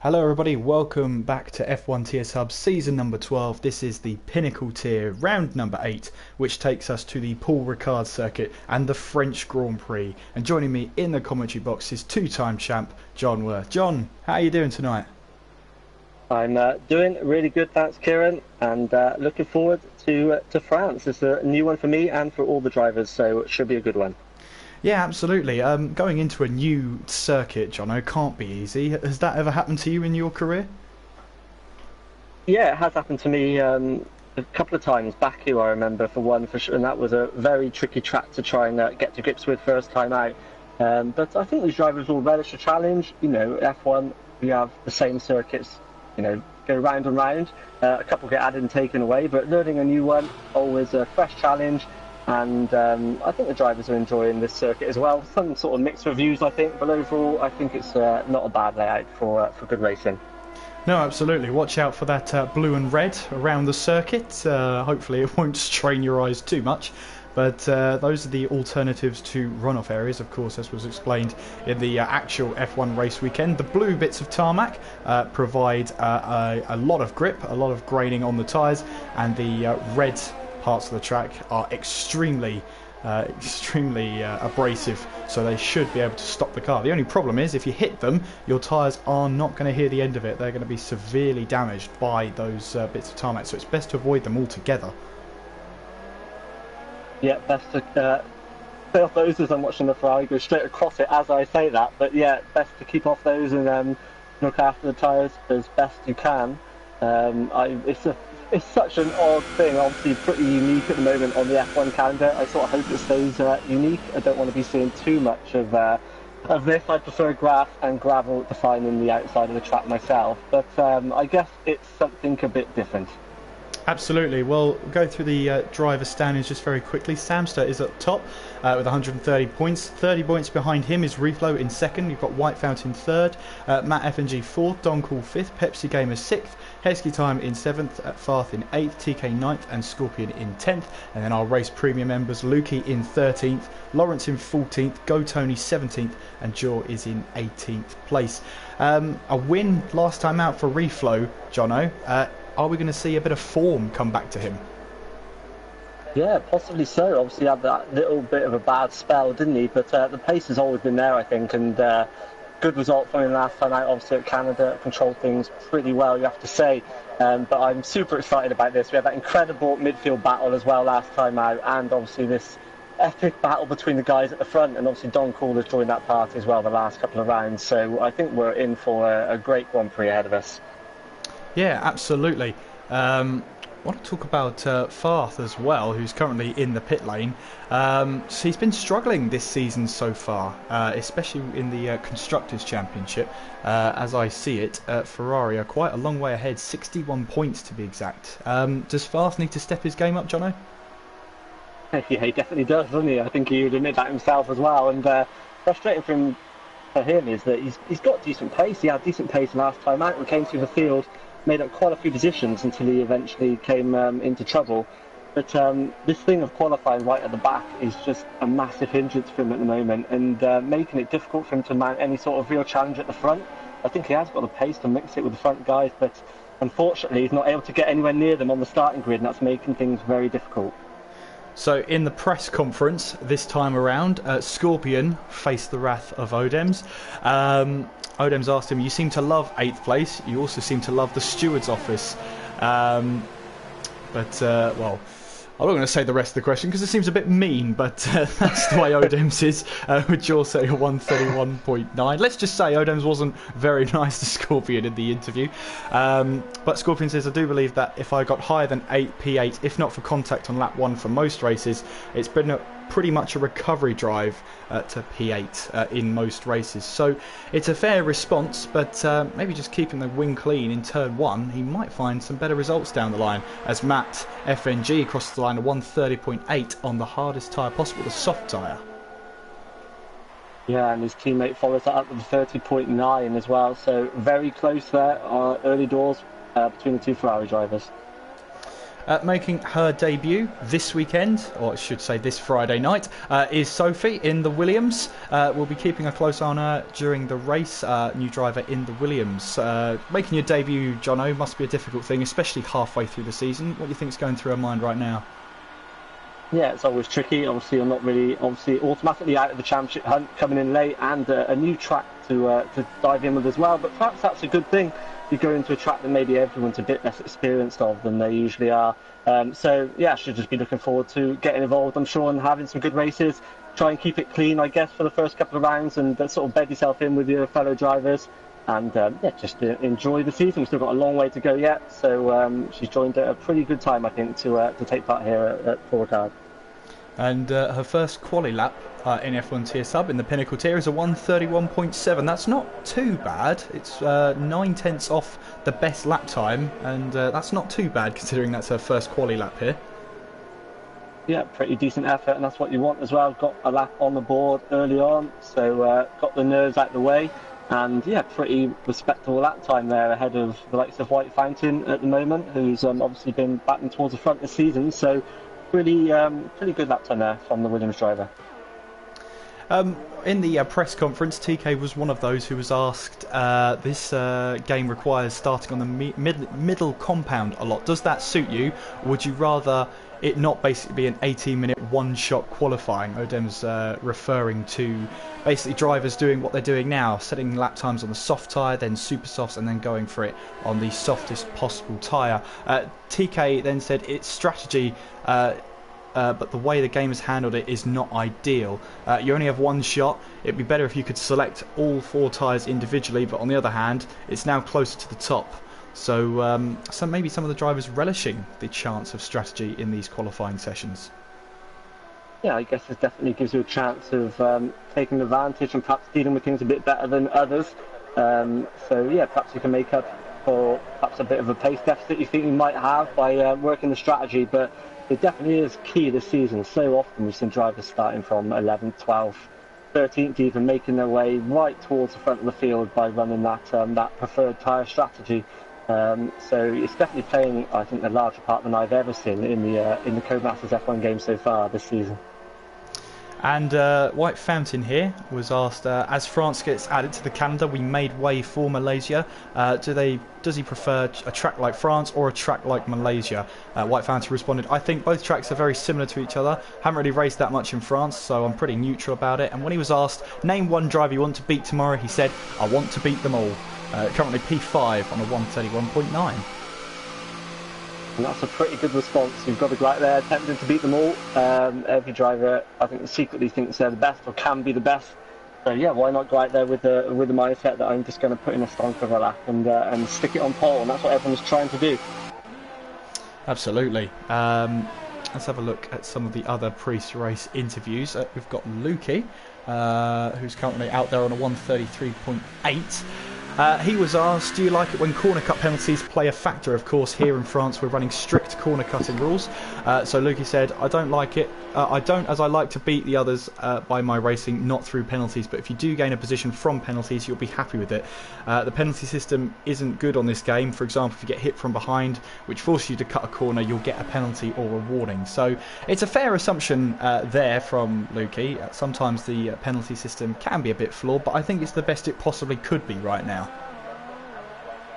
Hello everybody, welcome back to F1 TS Hub season number 12. This is the Pinnacle tier, round number 8, which takes us to the Paul Ricard circuit and the French Grand Prix. And joining me in the commentary box is two-time champ John Worth. John, how are you doing tonight? I'm doing really good, thanks, Kieran, and looking forward to France. It's a new one for me and for all the drivers, so it should be a good one. Yeah, absolutely. Going into a new circuit, Jono, can't be easy. Has that ever happened to you in your career? Yeah, it has happened to me a couple of times. Baku, I remember, for one, for sure, and that was a very tricky track to try and get to grips with first time out. But I think these drivers will relish the challenge. You know, F1, we have the same circuits, you know, go round and round. A couple get added and taken away, but learning a new one, always a fresh challenge. And I think the drivers are enjoying this circuit as well. Some sort of mixed reviews, I think, but overall, I think it's not a bad layout for good racing. No, absolutely. Watch out for that blue and red around the circuit. Hopefully it won't strain your eyes too much. But those are the alternatives to runoff areas, of course, as was explained in the actual F1 race weekend. The blue bits of tarmac provide a lot of grip, a lot of graining on the tyres, and the red parts of the track are extremely abrasive, so they should be able to stop the car. The only problem is if you hit them, your tyres are not going to hear the end of it. They're going to be severely damaged by those bits of tarmac, so it's best to avoid them altogether. Yeah, best to stay off those as I'm watching the Ferrari go straight across it as I say that, but yeah, best to keep off those and look after the tyres as best you can. It's such an odd thing, obviously pretty unique at the moment on the F1 calendar. I sort of hope it stays unique. I don't want to be seeing too much of this. I prefer grass and gravel defining the outside of the track myself, but I guess it's something a bit different. Absolutely. Well, we'll go through the driver standings just very quickly. Samster is at top with 130 points. 30 points behind him is Reflow in second. You've got White Fountain third, Matt FNG fourth, Don Cool fifth, Pepsi Gamer sixth, Hesky Time in seventh, Farth in eighth, TK ninth, and Scorpion in 10th. And then our race premium members, Lukey in 13th, Lawrence in 14th, Go Tony 17th, and Jaw is in 18th place. A win last time out for Reflow, Jono. Are we going to see a bit of form come back to him? Yeah, possibly so. Obviously, he had that little bit of a bad spell, didn't he? But the pace has always been there, I think, and good result from him last time out. Obviously, at Canada, controlled things pretty well, you have to say. But I'm super excited about this. We had that incredible midfield battle as well last time out, and obviously this epic battle between the guys at the front, and obviously Don Cool has joined that party as well the last couple of rounds. So I think we're in for a great Grand Prix ahead of us. Yeah, absolutely. I want to talk about Farth as well, who's currently in the pit lane. So he's been struggling this season so far, especially in the Constructors' Championship. As I see it, Ferrari are quite a long way ahead, 61 points to be exact. Does Farth need to step his game up, Jono? Yeah, he definitely does, doesn't he? I think he would admit that himself as well. And frustrating for him is that he's got decent pace. He had decent pace last time out and came through the field, made up quite a few positions until he eventually came into trouble. But this thing of qualifying right at the back is just a massive hindrance for him at the moment, and making it difficult for him to mount any sort of real challenge at the front. I think he has got the pace to mix it with the front guys, but unfortunately he's not able to get anywhere near them on the starting grid, and that's making things very difficult. So in the press conference this time around, Scorpion faced the wrath of Odems. Odems asked him, "You seem to love 8th place, you also seem to love the steward's office." Well, I'm not going to say the rest of the question because it seems a bit mean, but that's the way Odems is, with Jaw saying a 131.9. Let's just say Odems wasn't very nice to Scorpion in the interview. But Scorpion says, "I do believe that if I got higher than 8 P8, if not for contact on lap 1 for most races, it's been pretty much a recovery drive to P8 in most races." So it's a fair response, but maybe just keeping the wing clean in turn 1, he might find some better results down the line, as Matt FNG crosses the line a 130.8 on the hardest tyre possible, the soft tyre. Yeah, and his teammate follows that up with a 30.9 as well, so very close there, early doors between the two Ferrari drivers. Making her debut this weekend, or I should say this Friday night, is Sophie in the Williams. We'll be keeping a close eye on her during the race. New driver in the Williams. Making your debut, Jono, must be a difficult thing, especially halfway through the season. What do you think's going through her mind right now? Yeah, it's always tricky. Obviously, I'm not really automatically out of the championship hunt, coming in late, and a new track to dive in with as well. But perhaps that's a good thing. You go into a track that maybe everyone's a bit less experienced of than they usually are. So yeah, I should just be looking forward to getting involved, I'm sure, and having some good races. Try and keep it clean, I guess, for the first couple of rounds, and sort of bed yourself in with your fellow drivers. And yeah, just enjoy the season. We've still got a long way to go yet. So she's joined at a pretty good time, I think, to take part here at Ricard. And her first quali lap in F1 tier sub in the Pinnacle tier is a 1:31.7. That's not too bad. It's 9/10 off the best lap time, and that's not too bad considering that's her first quali lap here. Yeah, pretty decent effort, and that's what you want as well. Got a lap on the board early on, so got the nerves out of the way, and yeah, pretty respectable lap time there ahead of the likes of White Fountain at the moment, who's obviously been batting towards the front this season. So pretty good lap time there from the Williams driver. In the press conference, TK was one of those who was asked, this game requires starting on the middle compound a lot. Does that suit you? Would you rather it not basically be an 18-minute one-shot qualifying? Odem's referring to basically drivers doing what they're doing now, setting lap times on the soft tyre, then super softs, and then going for it on the softest possible tyre. TK then said it's strategy, but the way the game has handled it is not ideal. You only have one shot. It'd be better if you could select all 4 tyres individually, but on the other hand, it's now closer to the top. So maybe some of the drivers relishing the chance of strategy in these qualifying sessions. Yeah, I guess it definitely gives you a chance of taking advantage and perhaps dealing with things a bit better than others. So yeah, perhaps you can make up for perhaps a bit of a pace deficit you think you might have by working the strategy, but it definitely is key this season. So often we've seen drivers starting from 11th, 12th, 13th even, making their way right towards the front of the field by running that preferred tyre strategy. So it's definitely playing, I think, a larger part than I've ever seen in the Codemasters F1 game so far this season. And White Fountain here was asked, as France gets added to the calendar, we made way for Malaysia. Does he prefer a track like France or a track like Malaysia? White Fountain responded, I think both tracks are very similar to each other. Haven't really raced that much in France, so I'm pretty neutral about it. And when he was asked, name one driver you want to beat tomorrow, he said, I want to beat them all. Currently P5 on a 1:31.9. And that's a pretty good response. You've got to go out there attempting to beat them all. Every driver, I think, secretly thinks they're the best or can be the best. So yeah, why not go out there with the mindset that I'm just going to put in a stonk of a lap and stick it on pole, and that's what everyone's trying to do. Absolutely. Let's have a look at some of the other pre-race interviews. We've got Lukey, who's currently out there on a 1:33.8. He was asked, do you like it when corner cut penalties play a factor? Of course, here in France we're running strict corner cutting rules. So Lukey said, I don't like it. I don't, as I like to beat the others by my racing, not through penalties. But if you do gain a position from penalties, you'll be happy with it. The penalty system isn't good on this game. For example, if you get hit from behind, which forces you to cut a corner, you'll get a penalty or a warning. So it's a fair assumption there from Lukey. Sometimes the penalty system can be a bit flawed, but I think it's the best it possibly could be right now.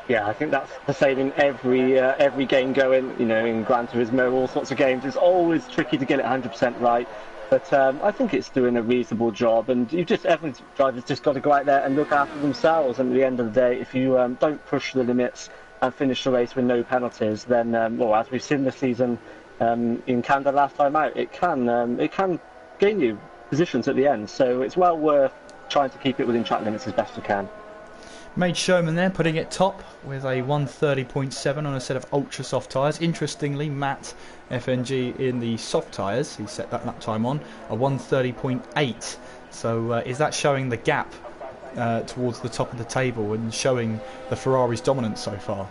Yeah, I think that's the same in every game going, you know, in Gran Turismo, all sorts of games. It's always tricky to get it 100% right, but I think it's doing a reasonable job, and every driver's just got to go out there and look after themselves, and at the end of the day, if you don't push the limits and finish the race with no penalties, then, well, as we've seen this season in Canada last time out, it can gain you positions at the end, so it's well worth trying to keep it within track limits as best you can. Made Showman there, putting it top with a 1:30.7 on a set of ultra soft tyres. Interestingly, Matt FNG in the soft tyres, he set that lap time on a 1:30.8. So is that showing the gap towards the top of the table and showing the Ferrari's dominance so far?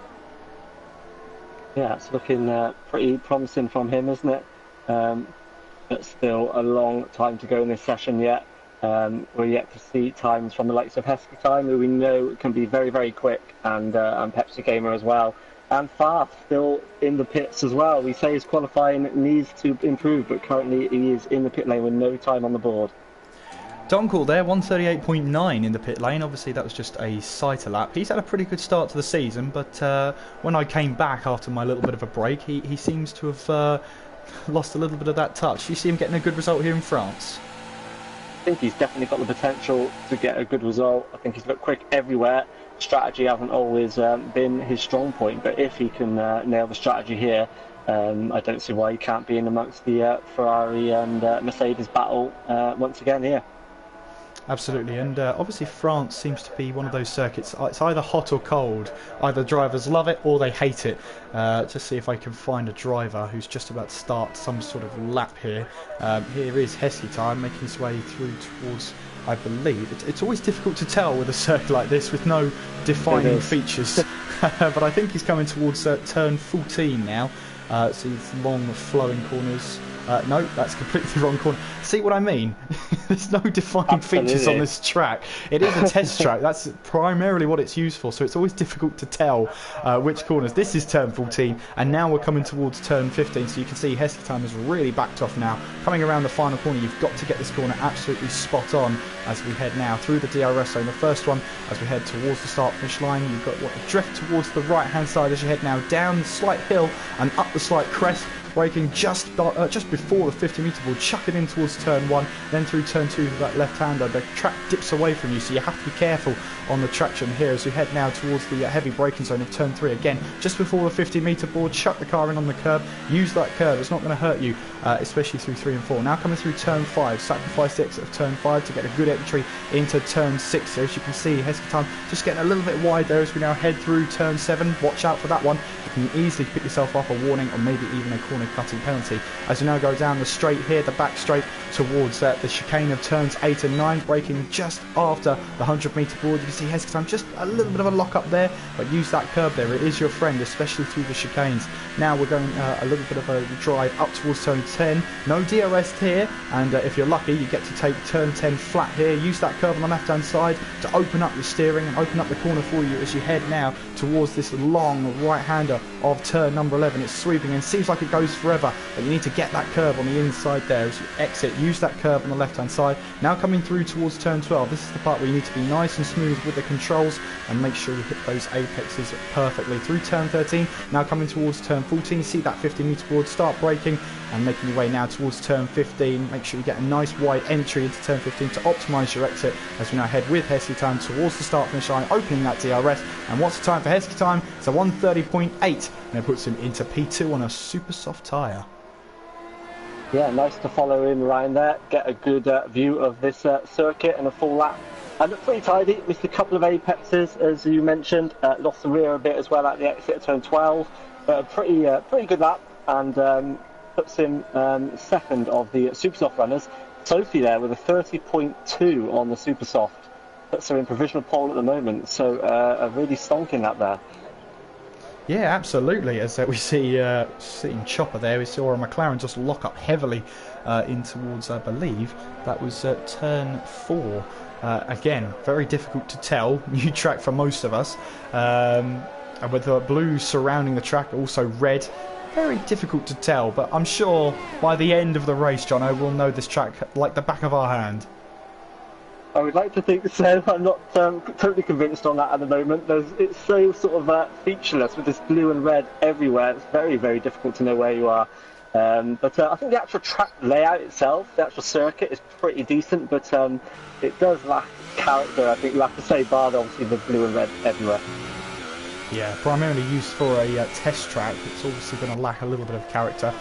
Yeah, it's looking pretty promising from him, isn't it? But still a long time to go in this session yet. We're yet to see times from the likes of Heskey Time, who we know can be very, very quick, and Pepsi Gamer as well. And Fast still in the pits as well. We say his qualifying needs to improve, but currently he is in the pit lane with no time on the board. Donkall there, 138.9 in the pit lane. Obviously that was just a sighter lap. He's had a pretty good start to the season, but when I came back after my little bit of a break, he seems to have lost a little bit of that touch. You see him getting a good result here in France? I think he's definitely got the potential to get a good result. I think he's looked quick everywhere. Strategy hasn't always been his strong point, but if he can nail the strategy here, I don't see why he can't be in amongst the Ferrari and Mercedes battle once again here. Absolutely, and obviously France seems to be one of those circuits, it's either hot or cold. Either drivers love it or they hate it. Just see if I can find a driver who's just about to start some sort of lap here. Here is Heskey Time making his way through towards, I believe, it's always difficult to tell with a circuit like this with no defining features. But I think he's coming towards turn 14 now. See these long flowing corners. No, that's completely the wrong corner. See what I mean? There's no defining features on this track. It is a test track. That's primarily what it's used for, so it's always difficult to tell which corners. This is turn 14, and now we're coming towards turn 15, so you can see Heskey Time is really backed off now. Coming around the final corner, you've got to get this corner absolutely spot on as we head now through the DRS zone. The first one, as we head towards the start-finish line, you've got what, drift towards the right-hand side as you head now down the slight hill and up the slight crest. Braking just before the 50 metre board, chuck it in towards turn 1, then through turn 2 with that left-hander. The track dips away from you, so you have to be careful on the traction here as we head now towards the heavy braking zone of turn 3. Again, just before the 50 metre board, chuck the car in on the curb, use that curb, it's not going to hurt you, especially through 3 and 4. Now coming through turn 5, sacrifice the exit of turn 5 to get a good entry into turn 6. So as you can see, Heskey Time just getting a little bit wide there as we now head through turn 7. Watch out for that one. You can easily pick yourself up a warning or maybe even a corner cutting penalty. As you now go down the straight here, the back straight towards the chicane of turns 8 and 9, braking just after the 100 metre board. You can see Heskey Time just a little bit of a lock up there, but use that curb there, it is your friend, especially through the chicanes. Now we're going a little bit of a drive up towards turn 10, no DRS here, and if you're lucky you get to take turn 10 flat here. Use that curb on the left hand side to open up your steering and open up the corner for you as you head now towards this long right hander of turn number 11. It's sweeping and seems like it goes forever, but you need to get that curb on the inside there as you exit. Use that curb on the left hand side. Now coming through towards turn 12, this is the part where you need to be nice and smooth with the controls and make sure you hit those apexes perfectly. Through turn 13, now coming towards turn 14, see that 50 metre board, start braking and making your way now towards turn 15. Make sure you get a nice wide entry into turn 15 to optimise your exit as we now head with Heskey Time towards the start finish line, opening that DRS. And what's the time for Heskey Time? It's a 1:30.8, and it puts him into P2 on a super soft tyre. Yeah, nice to follow in Ryan there, get a good view of this circuit and a full lap. And looked pretty tidy, missed a couple of apexes as you mentioned, lost the rear a bit as well at the exit of turn 12, but a pretty good lap, and puts him second of the super soft runners. Sophie there with a 30.2 on the super soft, puts her in provisional pole at the moment, so a really stonking lap there. Yeah, absolutely. As we see sitting Chopper there, we saw a McLaren just lock up heavily in towards, I believe, that was turn 4. Again, very difficult to tell. New track for most of us. And with the blue surrounding the track, also red. Very difficult to tell, but I'm sure by the end of the race, Jono, we'll know this track like the back of our hand. I would like to think so. I'm not totally convinced on that at the moment. It's so sort of featureless with this blue and red everywhere. It's very, very difficult to know where you are. But I think the actual track layout itself, the actual circuit, is pretty decent, but it does lack character, I think you have to say, bar obviously the blue and red everywhere. Yeah, primarily used for a test track. It's obviously going to lack a little bit of character.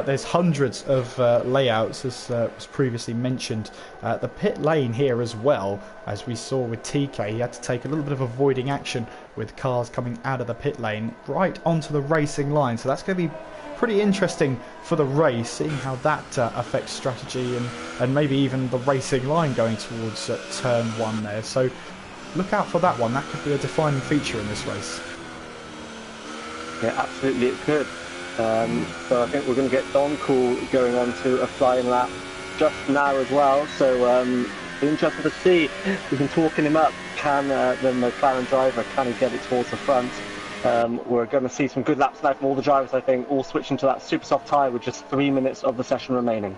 There's hundreds of layouts, as was previously mentioned. The pit lane here as well, as we saw with TK, he had to take a little bit of avoiding action with cars coming out of the pit lane right onto the racing line. So that's going to be pretty interesting for the race, seeing how that affects strategy and maybe even the racing line going towards turn 1 there. So look out for that one. That could be a defining feature in this race. Yeah, absolutely it could. So I think we're going to get Donkall going on to a flying lap just now as well. So Be interesting to see. We've been talking him up. Can the McLaren driver, can he get it towards the front? We're going to see some good laps now from all the drivers, I think, all switching to that super soft tyre with just 3 minutes of the session remaining.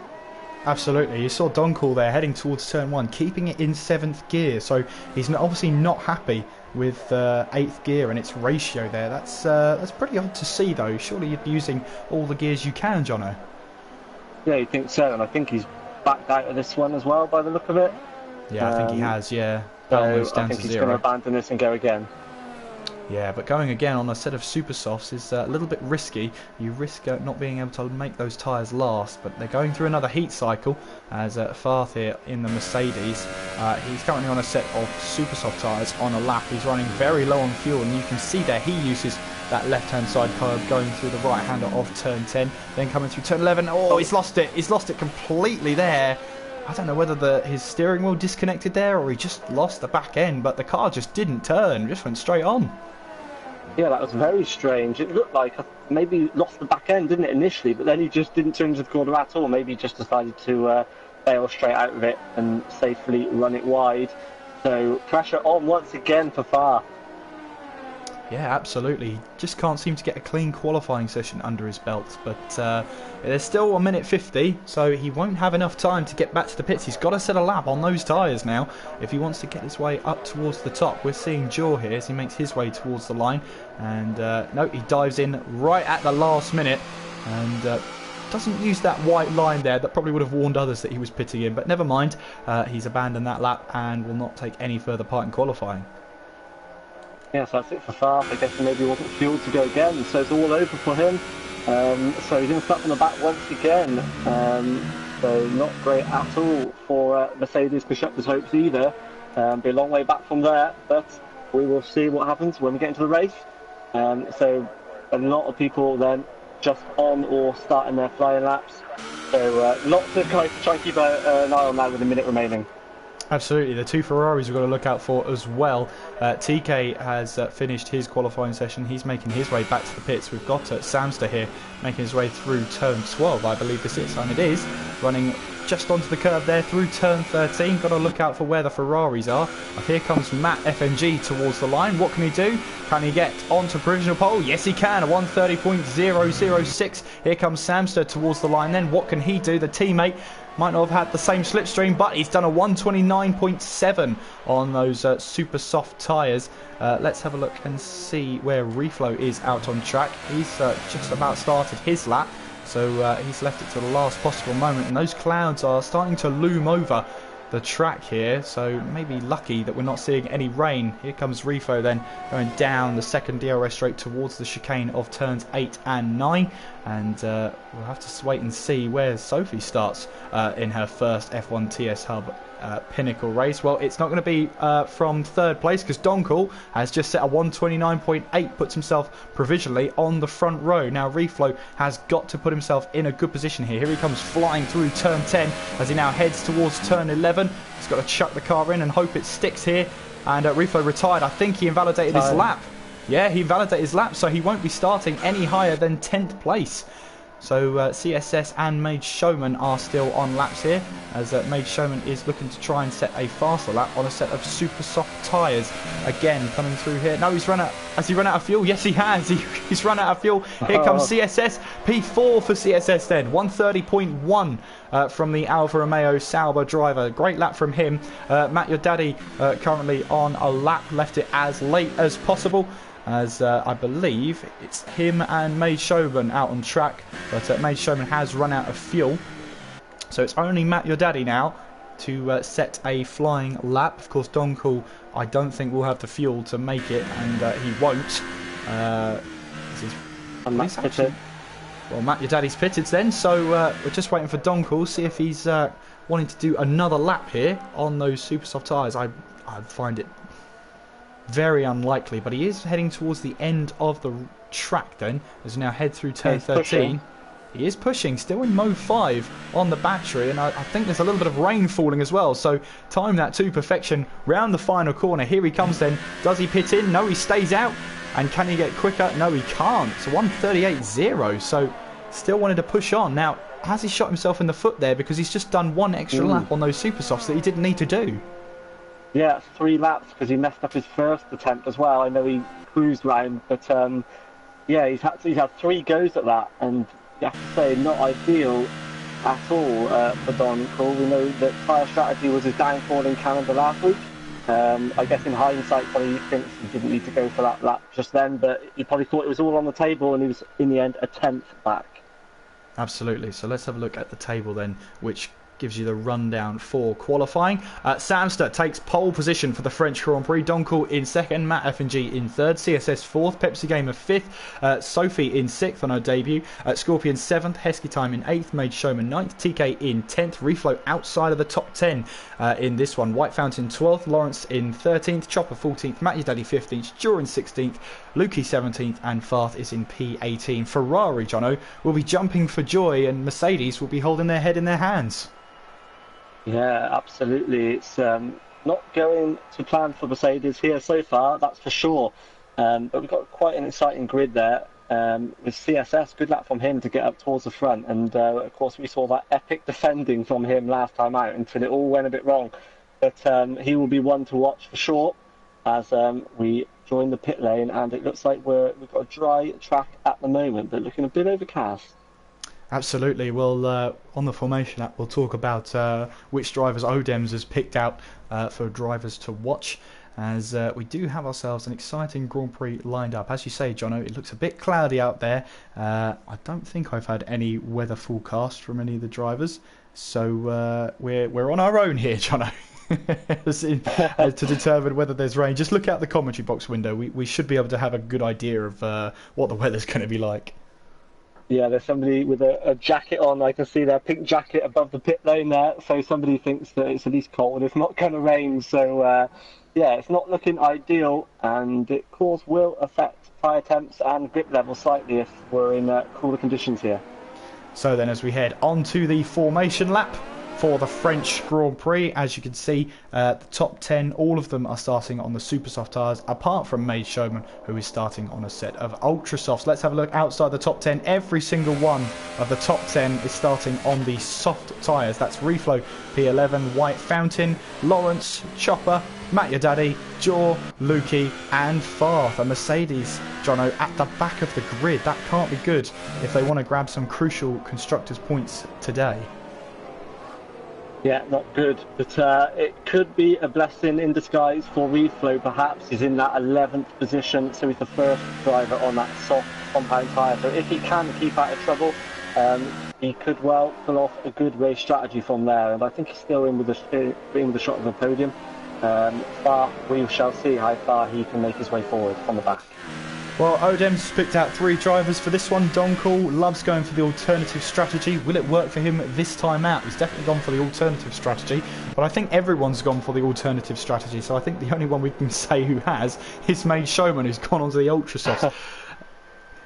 Absolutely. You saw Donkall there heading towards turn 1, keeping it in 7th gear. So he's obviously not happy with 8th gear and its ratio there. That's pretty odd to see, though. Surely you'd be using all the gears you can, Jono. Yeah, you think so, and I think he's backed out of this one as well by the look of it. Yeah, I think he has, yeah. So almost down I think to he's zero. going to abandon this and go again. Yeah, but going again on a set of super softs is a little bit risky. You risk not being able to make those tyres last, but they're going through another heat cycle as Farth here in the Mercedes. He's currently on a set of super soft tyres on a lap. He's running very low on fuel, and you can see there he uses that left-hand side curve going through the right-hander of turn 10, then coming through turn 11. Oh, he's lost it. He's lost it completely there. I don't know whether his steering wheel disconnected there or he just lost the back end, but the car just didn't turn, just went straight on. Yeah, that was very strange. It looked like maybe he lost the back end, didn't it, initially? But then he just didn't turn into the corner at all. Maybe he just decided to bail straight out of it and safely run it wide. So pressure on once again for Farr. Yeah, absolutely. Just can't seem to get a clean qualifying session under his belt. But there's still 1:50, so he won't have enough time to get back to the pits. He's got to set a lap on those tyres now if he wants to get his way up towards the top. We're seeing Jaw here as he makes his way towards the line. And no, he dives in right at the last minute and doesn't use that white line there. That probably would have warned others that he was pitting in. But never mind, he's abandoned that lap and will not take any further part in qualifying. Yeah, so that's it for Farr. I guess he maybe wasn't fueled to go again, so it's all over for him. So he's in stuck on the back once again. So not great at all for Mercedes push up his hopes either. Be a long way back from there, but we will see what happens when we get into the race. So a lot of people then just on or starting their flying laps. So lots of guys to try and keep an eye on that with a minute remaining. Absolutely, the two Ferraris we've got to look out for as well. TK has finished his qualifying session. He's making his way back to the pits. We've got Samster here making his way through turn 12, I believe this is, and it is. Running just onto the curve there through turn 13. Got to look out for where the Ferraris are. Here comes Matt FMG towards the line. What can he do? Can he get onto provisional pole? Yes, he can. A 1:30.006. Here comes Samster towards the line then. What can he do? The teammate might not have had the same slipstream, but he's done a 1:29.7 on those super soft tyres. Let's have a look and see where Reflow is out on track. He's just about started his lap, so he's left it to the last possible moment, and those clouds are starting to loom over the track here, so maybe lucky that we're not seeing any rain. Here comes Refo then going down the second DRS straight towards the chicane of turns 8 and 9, and we'll have to wait and see where Sophie starts in her first F1 TS Hub Pinnacle race. Well, it's not going to be from third place because Donkall has just set a 1:29.8, puts himself provisionally on the front row. Now Reflow has got to put himself in a good position here. Here he comes flying through turn 10 as he now heads towards turn 11. He's got to chuck the car in and hope it sticks here. And Reflow retired. I think he invalidated his lap. Yeah, he invalidated his lap, so he won't be starting any higher than 10th place. So CSS and Mage Showman are still on laps here, as Mage Showman is looking to try and set a faster lap on a set of super soft tyres. Again, coming through here. No, he's run out. Has he run out of fuel? Yes, he has. He's run out of fuel. Here comes CSS. P4 for CSS then. 1:30.1 from the Alfa Romeo Sauber driver. Great lap from him. Matt, your daddy, currently on a lap. Left it as late as possible, as I believe it's him and Mage Showman out on track, but Mage Showman has run out of fuel, so it's only Matt your daddy now to set a flying lap. Of course Donkall I don't think will have the fuel to make it, and he won't. Well, Matt your daddy's pitted then, so we're just waiting for Donkall, see if he's wanting to do another lap here on those super soft tyres. I find it very unlikely, but he is heading towards the end of the track then, as we now head through turn 13. He is pushing, still in mode 5 on the battery, and I think there's a little bit of rain falling as well, so time that to perfection round the final corner. Here he comes then. Does he pit in? No, he stays out. And can he get quicker? No, he can't. So 1:38.0, so still wanted to push on. Now, has he shot himself in the foot there? Because he's just done one extra lap on those super softs that he didn't need to do. Yeah, 3 laps because he messed up his first attempt as well. I know he cruised round, but yeah, he's had 3 goes at that, and you have to say, not ideal at all for Don Cole. We know that tyre strategy was his downfall in Canada last week. I guess in hindsight, probably thinks he didn't need to go for that lap just then, but he probably thought it was all on the table, and he was in the end a 10th back. Absolutely. So let's have a look at the table then, which gives you the rundown for qualifying. Samster takes pole position for the French Grand Prix. Donkel in second, Matt F&G in third, CSS fourth, Pepsi Gamer fifth, Sophie in sixth on her debut, Scorpion seventh, Hesky Time in eighth, Made Showman ninth, TK in 10th, Reflow outside of the top 10 in this one, White Fountain 12th, Lawrence in 13th, Chopper 14th, Matt Your Daddy 15th, Duran 16th, Lukey 17th, and Farth is in P18. Ferrari, Jono, will be jumping for joy, and Mercedes will be holding their head in their hands. Yeah, absolutely. It's not going to plan for Mercedes here so far, that's for sure. But we've got quite an exciting grid there with CSS. Good luck from him to get up towards the front. And of course, we saw that epic defending from him last time out until it all went a bit wrong. But he will be one to watch for sure as we join the pit lane. And it looks like we've got a dry track at the moment, but looking a bit overcast. Absolutely. Well, on the formation app, we'll talk about which drivers Odems has picked out for drivers to watch, as we do have ourselves an exciting Grand Prix lined up. As you say, Jono, it looks a bit cloudy out there. I don't think I've had any weather forecast from any of the drivers, so we're on our own here, Jono. To determine whether there's rain. Just look out the commentary box window. We should be able to have a good idea of what the weather's going to be like. Yeah, there's somebody with a jacket on. I can see their pink jacket above the pit lane there. So somebody thinks that it's at least cold. It's not going to rain. So, yeah, it's not looking ideal. And it, of course, will affect tyre temps and grip level slightly if we're in cooler conditions here. So then as we head on to the formation lap for the French Grand Prix, as you can see, the top 10, all of them are starting on the super soft tyres, apart from Made Showman, who is starting on a set of ultra softs. Let's have a look outside the top 10. Every single one of the top 10 is starting on the soft tyres. That's Reflow, P11, White Fountain, Lawrence, Chopper, Matt Your Daddy, Jaw, Lukey, and Farth. A Mercedes, Jono, at the back of the grid. That can't be good if they want to grab some crucial constructors' points today. Yeah, not good, but it could be a blessing in disguise for Reflow, perhaps. He's in that 11th position, so he's the first driver on that soft compound tyre. So if he can keep out of trouble, he could well pull off a good race strategy from there. And I think he's still in with the shot of the podium. We shall see how far he can make his way forward from the back. Well, Odems picked out 3 drivers for this one. Donkel loves going for the alternative strategy. Will it work for him this time out? He's definitely gone for the alternative strategy, but I think everyone's gone for the alternative strategy, so I think the only one we can say who has is Made Showman, who's gone onto the ultra softs.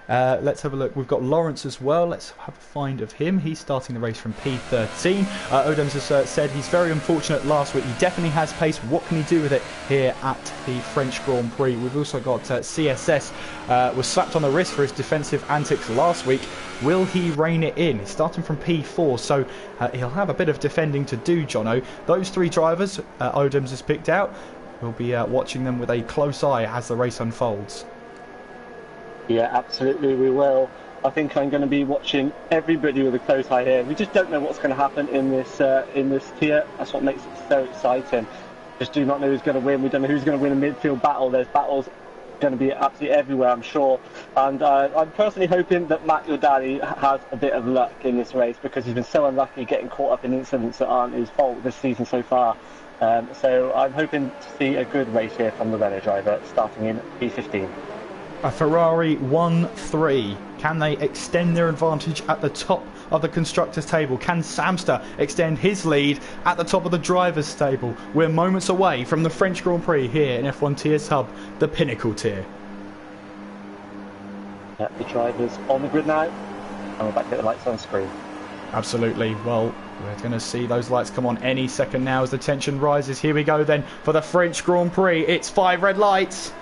Let's have a look. We've got Lawrence as well. Let's have a find of him. He's starting the race from P13. Odems has said he's very unfortunate last week. He definitely has pace. What can he do with it here at the French Grand Prix? We've also got CSS was slapped on the wrist for his defensive antics last week. Will he rein it in? He's starting from P4, so he'll have a bit of defending to do, Jono. Those 3 drivers Odems has picked out. We'll be watching them with a close eye as the race unfolds. Yeah, absolutely, we will. I think I'm going to be watching everybody with a close eye here. We just don't know what's going to happen in this tier. That's what makes it so exciting. Just do not know who's going to win. We don't know who's going to win a midfield battle. There's battles going to be absolutely everywhere, I'm sure. And I'm personally hoping that Matt Your Daddy has a bit of luck in this race, because he's been so unlucky getting caught up in incidents that aren't his fault this season so far. So I'm hoping to see a good race here from the Renault driver starting in P15. A Ferrari 1-3. Can they extend their advantage at the top of the constructors' table? Can Samster extend his lead at the top of the drivers' table? We're moments away from the French Grand Prix here in F1 Tiers Hub, the Pinnacle tier. Yeah, the drivers on the grid now, and we're back to get the lights on screen. Absolutely. Well, we're going to see those lights come on any second now as the tension rises. Here we go then for the French Grand Prix. It's 5 red lights.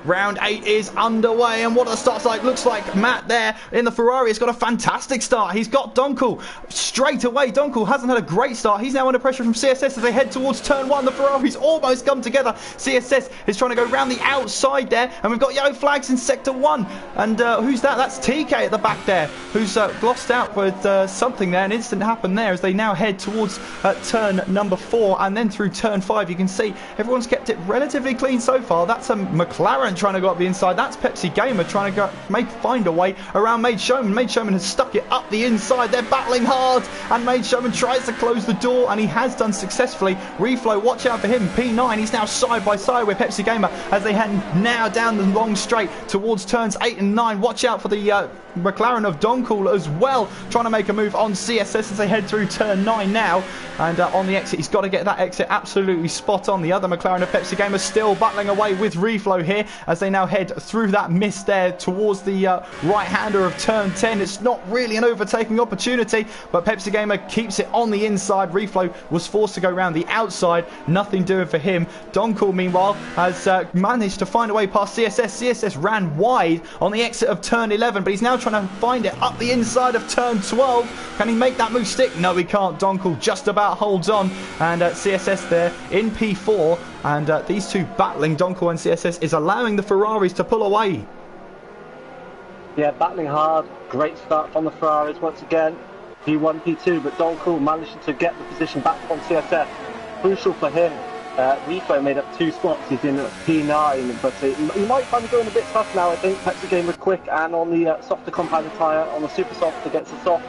Round 8 is underway, and what the start's like, looks like Matt there in the Ferrari has got a fantastic start. He's got Dunkel straight away. Dunkel hasn't had a great start. He's now under pressure from CSS as they head towards turn 1. The Ferraris almost come together. CSS is trying to go round the outside there, and we've got yellow flags in sector 1. And who's that? That's TK at the back there, who's glossed out with something there. An incident happened there as they now head towards turn number 4, and then through turn 5. You can see everyone's kept it relatively clean so far. That's a McLaren trying to go up the inside. That's Pepsi Gamer trying to find a way around Made Showman. Made Showman has stuck it up the inside. They're battling hard, and Made Showman tries to close the door, and he has done successfully. Reflow, watch out for him. P9, he's now side by side with Pepsi Gamer as they head now down the long straight towards turns 8 and 9. Watch out for the McLaren of Doncool as well, trying to make a move on CSS as they head through turn 9 now. And on the exit, he's got to get that exit absolutely spot on. The other McLaren of Pepsi Gamer still battling away with Reflow here as they now head through that mist there towards the right-hander of turn 10. It's not really an overtaking opportunity, but Pepsi Gamer keeps it on the inside. Reflow was forced to go around the outside. Nothing doing for him. Doncool, meanwhile, has managed to find a way past CSS. CSS ran wide on the exit of turn 11, but he's now trying to find it up the inside of turn 12. Can he make that move stick? No, he can't. Doncool just about holds on, and CSS there in P4, and these two battling, Doncool and CSS, is allowing the Ferraris to pull away. Yeah, battling hard. Great start from the Ferraris once again. P1, P2, but Doncool managed to get the position back from CSS. Crucial for him. Reflow made up 2 spots. He's in P9, but he might find it going a bit tough now. I think Pepsi Game was quick, and on the softer compounded tyre, on the super soft against the soft.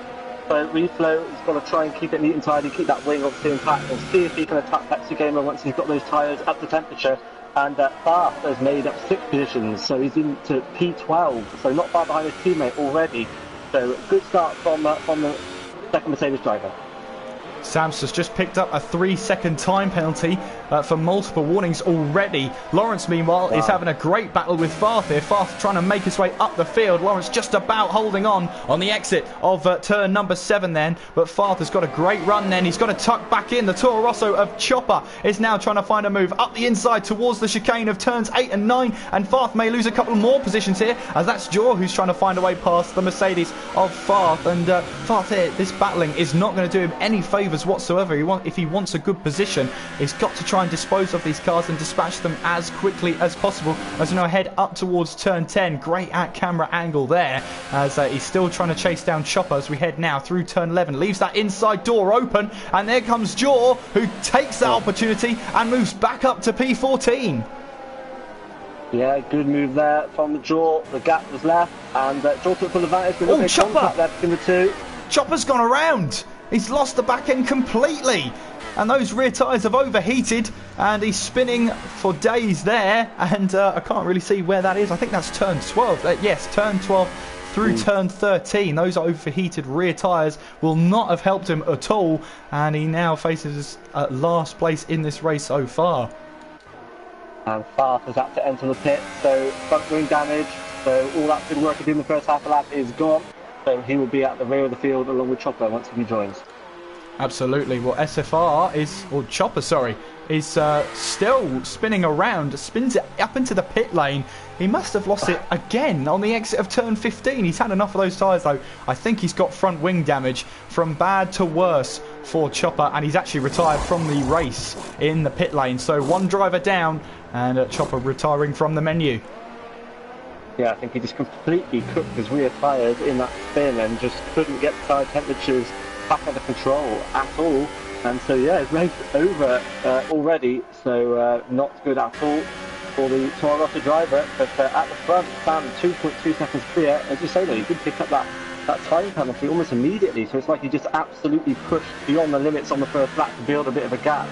So Reflow has got to try and keep it neat and tidy, keep that wing obviously intact, and see if he can attack Pepsi Gamer once he's got those tyres up to temperature. And Bath has made up 6 positions, so he's into P12, so not far behind his teammate already. So good start from the second Mercedes driver. Sams has just picked up a 3-second time penalty for multiple warnings already. Lawrence, meanwhile, is having a great battle with Farth here. Farth trying to make his way up the field. Lawrence just about holding on the exit of turn number 7 then. But Farth has got a great run then. He's got to tuck back in. The Toro Rosso of Chopper is now trying to find a move up the inside towards the chicane of turns 8 and 9. And Farth may lose a couple more positions here, as that's Jaw who's trying to find a way past the Mercedes of Farth. And Farth here, this battling is not going to do him any favours whatsoever. If he wants a good position, he's got to try and dispose of these cars and dispatch them as quickly as possible as we now head up towards turn 10. Great at camera angle there as he's still trying to chase down Chopper as we head now through turn 11. Leaves that inside door open, and there comes Jaw, who takes that opportunity and moves back up to P14. Yeah, good move there from the Jaw. The gap was left, and Jaw took full advantage. Oh, Chopper! Left in the 2. Chopper's gone around. He's lost the back end completely, and those rear tyres have overheated, and he's spinning for days there, and I can't really see where that is. I think that's turn 12. Yes, turn 12 through turn 13. Those overheated rear tyres will not have helped him at all, and he now faces last place in this race so far. And Farth has had to enter the pit, so front wing damage, so all that good work he did in the first half of the lap is gone. So he will be at the rear of the field along with Chopper once he rejoins. Absolutely. Well, SFR is, or Chopper, sorry, is still spinning around, spins it up into the pit lane. He must have lost it again on the exit of turn 15. He's had enough of those tyres though. I think he's got front wing damage from bad to worse for Chopper, and he's actually retired from the race in the pit lane. So one driver down, and Chopper retiring from the menu. Yeah, I think he just completely cooked his rear tyres in that spin and just couldn't get the tyre temperatures back under control at all. And so, yeah, his race over already, so not good at all for the Toro Rosso driver. But at the front, Sam 2.2 seconds clear. As you say, though, he did pick up that time penalty almost immediately. So it's like he just absolutely pushed beyond the limits on the first lap to build a bit of a gap.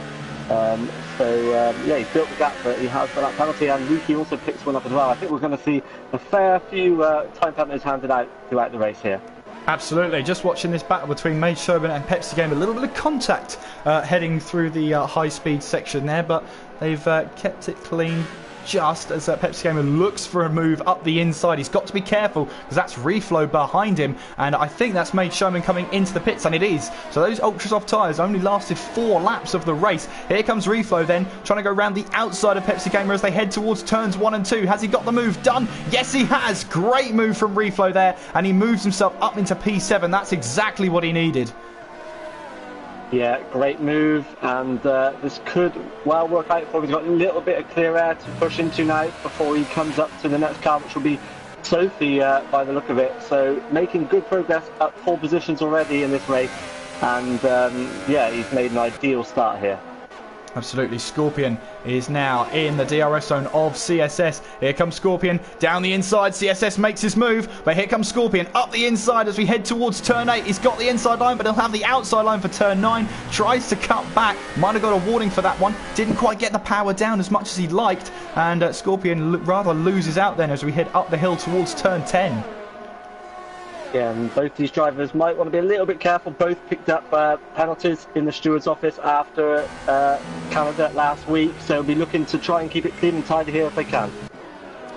Yeah, he's built the gap that he has for that penalty, and Ricard also picks one up as well. I think we're going to see a fair few time penalties handed out throughout the race here. Absolutely. Just watching this battle between Made Showman and Pepsi Game. A little bit of contact heading through the high-speed section there, but they've kept it clean just as Pepsi Gamer looks for a move up the inside. He's got to be careful because that's Reflow behind him, and I think that's made Showman coming into the pits, and it is. So those ultra soft tyres only lasted 4 laps of the race. Here comes Reflow then, trying to go around the outside of Pepsi Gamer as they head towards turns 1 and 2. Has he got the move done? Yes, he has. Great move from Reflow there, and he moves himself up into P7. That's exactly what he needed. Yeah, great move, and this could well work out for him. He's got a little bit of clear air to push into now before he comes up to the next car, which will be Sophie by the look of it. So making good progress at pole positions already in this race, and yeah, he's made an ideal start here. Absolutely. Scorpion is now in the DRS zone of CSS. Here comes Scorpion down the inside. CSS makes his move, but here comes Scorpion up the inside as we head towards turn 8. He's got the inside line, but he'll have the outside line for turn 9. Tries to cut back. Might have got a warning for that one. Didn't quite get the power down as much as he liked, and Scorpion rather loses out then as we head up the hill towards turn 10. Yeah, and both these drivers might want to be a little bit careful. Both picked up penalties in the steward's office after Canada last week, so we'll be looking to try and keep it clean and tidy here if they can.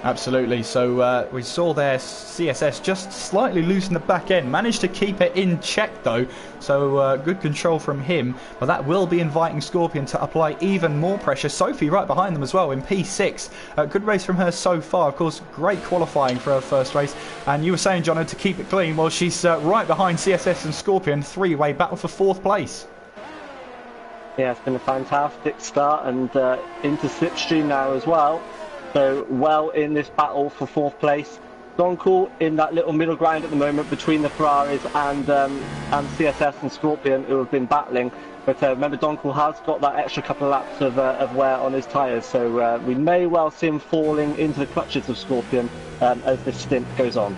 Absolutely. So we saw there CSS just slightly loosen the back end. Managed to keep it in check though. So good control from him. But that will be inviting Scorpion to apply even more pressure. Sophie right behind them as well in P6. Good race from her so far. Of course, great qualifying for her first race. And you were saying, Jono, to keep it clean. Well, she's right behind CSS and Scorpion. 3-way battle for 4th place. Yeah, it's been a fantastic start, and into slipstream now as well. So well in this battle for 4th place. Doncool in that little middle ground at the moment between the Ferraris and CSS and Scorpion, who have been battling. But remember, Doncool has got that extra couple of laps of wear on his tyres, so we may well see him falling into the clutches of Scorpion as this stint goes on.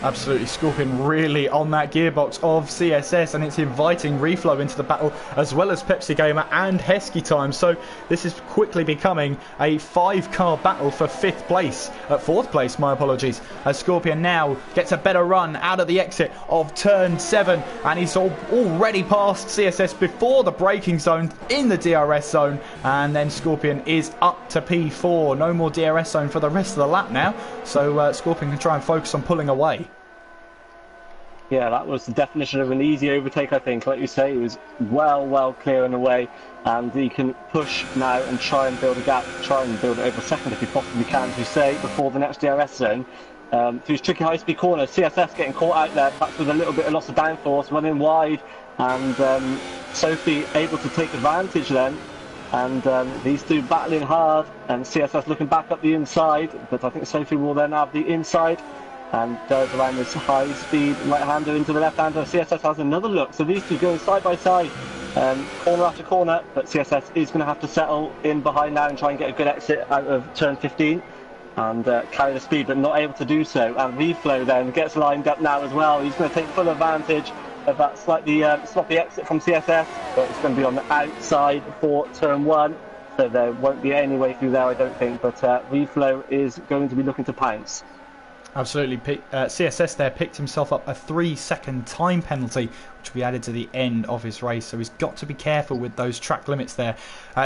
Absolutely, Scorpion really on that gearbox of CSS, and it's inviting Reflow into the battle as well as Pepsi Gamer and Heskey Time. So this is quickly becoming a 5-car battle for 5th place, 4th place, my apologies, as Scorpion now gets a better run out of the exit of turn 7, and he's already past CSS before the braking zone in the DRS zone, and then Scorpion is up to P4. No more DRS zone for the rest of the lap now, so Scorpion can try and focus on pulling away. Yeah, that was the definition of an easy overtake, I think. Like you say, it was well clear and away, and he can push now and try and build a gap, try and build it over a second if he possibly can, as you say, before the next DRS zone. Through his tricky high-speed corner, CSS getting caught out there, perhaps with a little bit of loss of downforce, running wide, and Sophie able to take advantage then. And these two battling hard, and CSS looking back up the inside, but I think Sophie will then have the inside, and goes around this high-speed right-hander into the left-hander. CSS has another look, so these two going side by side, corner after corner, but CSS is going to have to settle in behind now and try and get a good exit out of turn 15 and carry the speed, but not able to do so. And Reflow then gets lined up now as well. He's going to take full advantage of that slightly sloppy exit from CSS, but it's going to be on the outside for turn 1, so there won't be any way through there, I don't think, but Reflow is going to be looking to pounce. Absolutely. CSS there picked himself up a 3-second time penalty, which will be added to the end of his race, so he's got to be careful with those track limits there.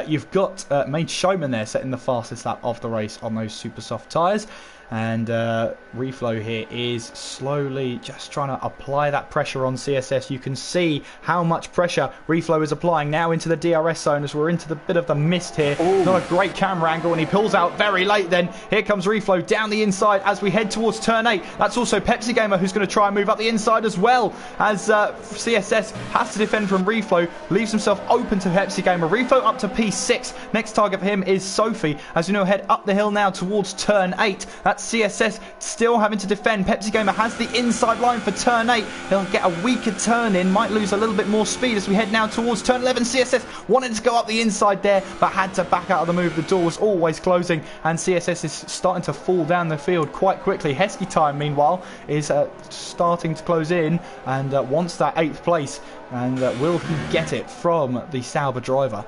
You've got Main Showman there setting the fastest lap of the race on those super soft tyres, and Reflow here is slowly just trying to apply that pressure on CSS. You can see how much pressure Reflow is applying now into the DRS zone as we're into the bit of the mist here. Ooh. Not a great camera angle, and he pulls out very late then. Here comes Reflow down the inside as we head towards turn 8. That's also Pepsi Gamer who's going to try and move up the inside as well, as CSS has to defend from Reflow, leaves himself open to Pepsi Gamer. Reflow up to P6. Next target for him is Sophie, as we know, head up the hill now towards turn 8. That's CSS still having to defend. Pepsi Gamer has the inside line for turn 8. He'll get a weaker turn in, might lose a little bit more speed as we head now towards turn 11. CSS wanted to go up the inside there, but had to back out of the move. The door was always closing, and CSS is starting to fall down the field quite quickly. Heskey Time, meanwhile, is starting to close in and wants that 8th place, and will he get it from the Sauber driver?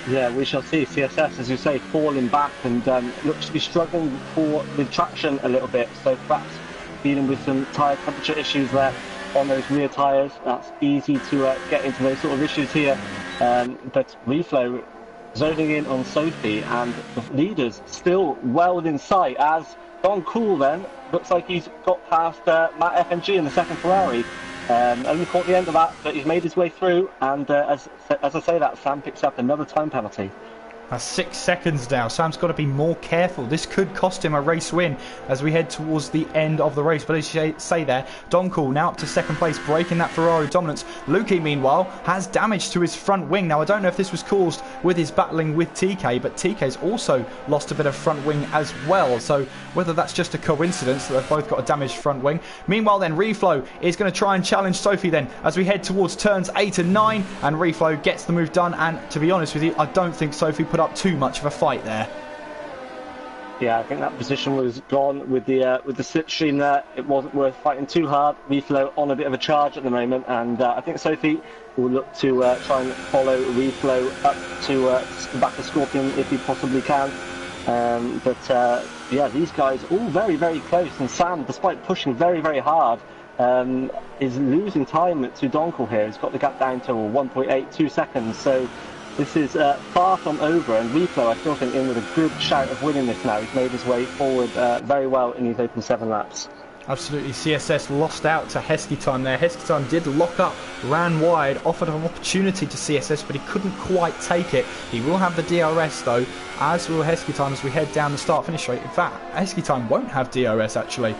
Yeah, we shall see. CSS, as you say, falling back and looks to be struggling with traction a little bit, so perhaps dealing with some tyre temperature issues there on those rear tyres. That's easy to get into those sort of issues here, but Reflow zoning in on Sophie, and the leaders still well within sight as Don Cool then looks like he's got past Matt FNG in the second Ferrari. Only caught the end of that, but he's made his way through, and as I say that, Sam picks up another time penalty. That's 6 seconds now. Sam's got to be more careful. This could cost him a race win as we head towards the end of the race. But as you say there, Donkall now up to second place, breaking that Ferrari dominance. Lukey, meanwhile, has damage to his front wing. Now, I don't know if this was caused with his battling with TK, but TK's also lost a bit of front wing as well. So whether that's just a coincidence that they've both got a damaged front wing. Meanwhile, then, Reflow is going to try and challenge Sophie then as we head towards turns 8 and 9. And Reflow gets the move done. And to be honest with you, I don't think Sophie put up too much of a fight there. Yeah, I think that position was gone with the slipstream there. It wasn't worth fighting too hard. Reflow on a bit of a charge at the moment, and I think Sophie will look to try and follow Reflow up to the back of Scorpion if he possibly can. Yeah, these guys all very, very close, and Sam, despite pushing very, very hard, is losing time to Donkall here. He's got the gap down to 1.82 seconds, so this is far from over, and Reflow, I still think, in with a good shout of winning this now. He's made his way forward very well in these open 7 laps. Absolutely, CSS lost out to Heskey Time there. Heskey Time did lock up, ran wide, offered an opportunity to CSS, but he couldn't quite take it. He will have the DRS though, as will Heskey Time as we head down the start-finish straight. In fact, Heskey Time won't have DRS actually,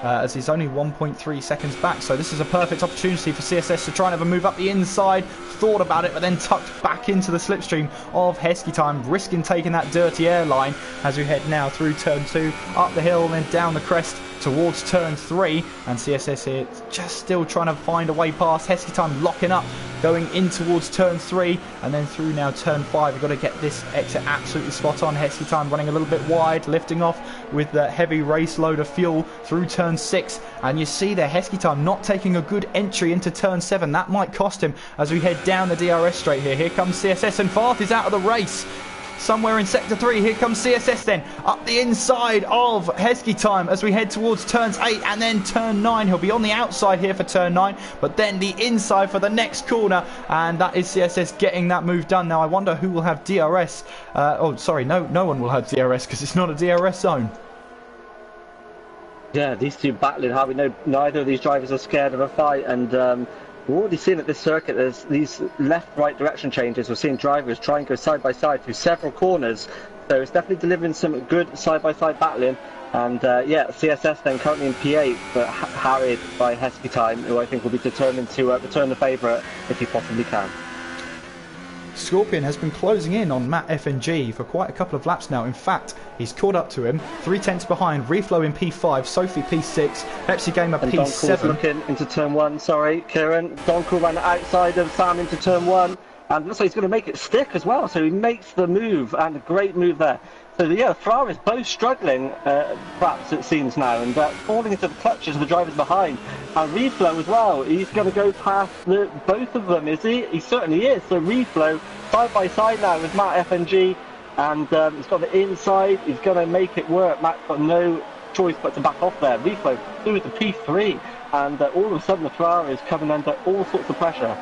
as he's only 1.3 seconds back. So this is a perfect opportunity for CSS to try and have a move up the inside. Thought about it, but then tucked back into the slipstream of Heskey Time, risking taking that dirty airline as we head now through turn 2, up the hill, then down the crest towards turn 3. And CSS here just still trying to find a way past. Heskey Time locking up, going in towards turn 3, and then through now turn 5. We've got to get this exit absolutely spot on. Heskey Time running a little bit wide, lifting off with the heavy race load of fuel through turn 6. And you see there, Heskey Time not taking a good entry into turn 7. That might cost him as we head down the DRS straight here. Here comes CSS, and Farth is out of the race. Somewhere in sector 3, here comes CSS then, up the inside of Heskey Time as we head towards turns 8 and then turn 9. He'll be on the outside here for turn 9, but then the inside for the next corner, and that is CSS getting that move done. Now I wonder who will have DRS. Oh, sorry, no one will have DRS because it's not a DRS zone. Yeah, these two battling hard. We know neither of these drivers are scared of a fight, and we've already seen at this circuit there's these left-right direction changes. We're seeing drivers try and go side-by-side through several corners, so it's definitely delivering some good side-by-side battling. And yeah, CSS then currently in P8, but harried by Heskey Time, who I think will be determined to return the favourite if he possibly can. Scorpion has been closing in on Matt FNG for quite a couple of laps now. In fact, he's caught up to him, 3 tenths behind. Reflow in P5, Sophie P6, Pepsi Gamer and P7. Looking into turn 1, sorry, Kieran. Donkall ran outside of Sam into turn 1, and looks like he's going to make it stick as well, so he makes the move, and a great move there. So yeah, Ferrari's both struggling, perhaps it seems now, and falling into the clutches of the drivers behind. And Reflow as well, he's going to go past both of them, is he? He certainly is. So Reflow, side by side now with Matt FNG, and he's got the inside, he's going to make it work. Matt's got no choice but to back off there. Reflow through the P3, and all of a sudden the Ferrari is coming under all sorts of pressure.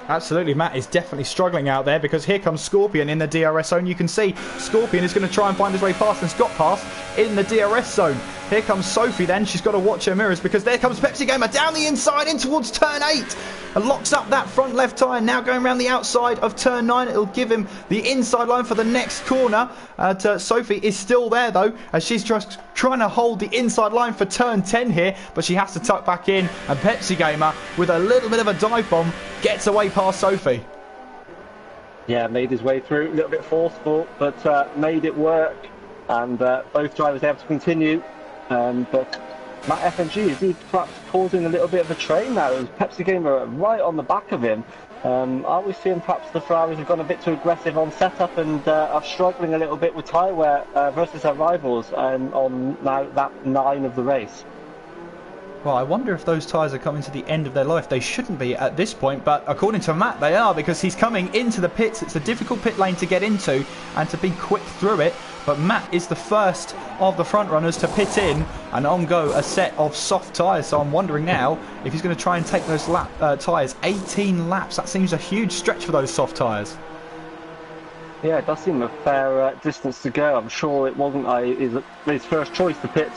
Absolutely, Matt is definitely struggling out there because here comes Scorpion in the DRS zone. You can see Scorpion is going to try and find his way past, and got past in the DRS zone. Here comes Sophie then. She's got to watch her mirrors because there comes Pepsi Gamer down the inside in towards turn 8 and locks up that front left tyre. Now going around the outside of turn 9. It'll give him the inside line for the next corner. Sophie is still there though, as she's just trying to hold the inside line for turn 10 here, but she has to tuck back in, and Pepsi Gamer with a little bit of a dive bomb gets away past Sophie. Yeah, made his way through, a little bit forceful, but made it work, and both drivers able to continue. But Matt FNG, is he perhaps causing a little bit of a train now? As Pepsi Gamer right on the back of him. Are we seeing perhaps the Ferraris have gone a bit too aggressive on setup and are struggling a little bit with tyre wear versus their rivals on now that 9 of the race? Well, I wonder if those tyres are coming to the end of their life. They shouldn't be at this point, but according to Matt, they are, because he's coming into the pits. It's a difficult pit lane to get into and to be quick through it. But Matt is the first of the front runners to pit in and on go a set of soft tyres. So I'm wondering now if he's going to try and take those tyres. 18 laps. That seems a huge stretch for those soft tyres. Yeah, it does seem a fair distance to go. I'm sure it wasn't his first choice to pit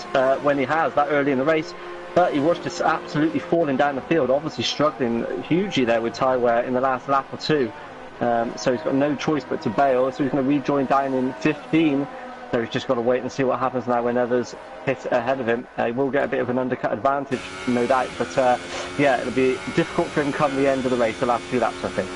when he has that early in the race, but he was just absolutely falling down the field, obviously struggling hugely there with tyre wear in the last lap or two. So he's got no choice but to bail, so he's going to rejoin down in 15. So he's just got to wait and see what happens now when others hit ahead of him. He will get a bit of an undercut advantage, no doubt, but yeah, it'll be difficult for him come the end of the race, the last few laps, I think.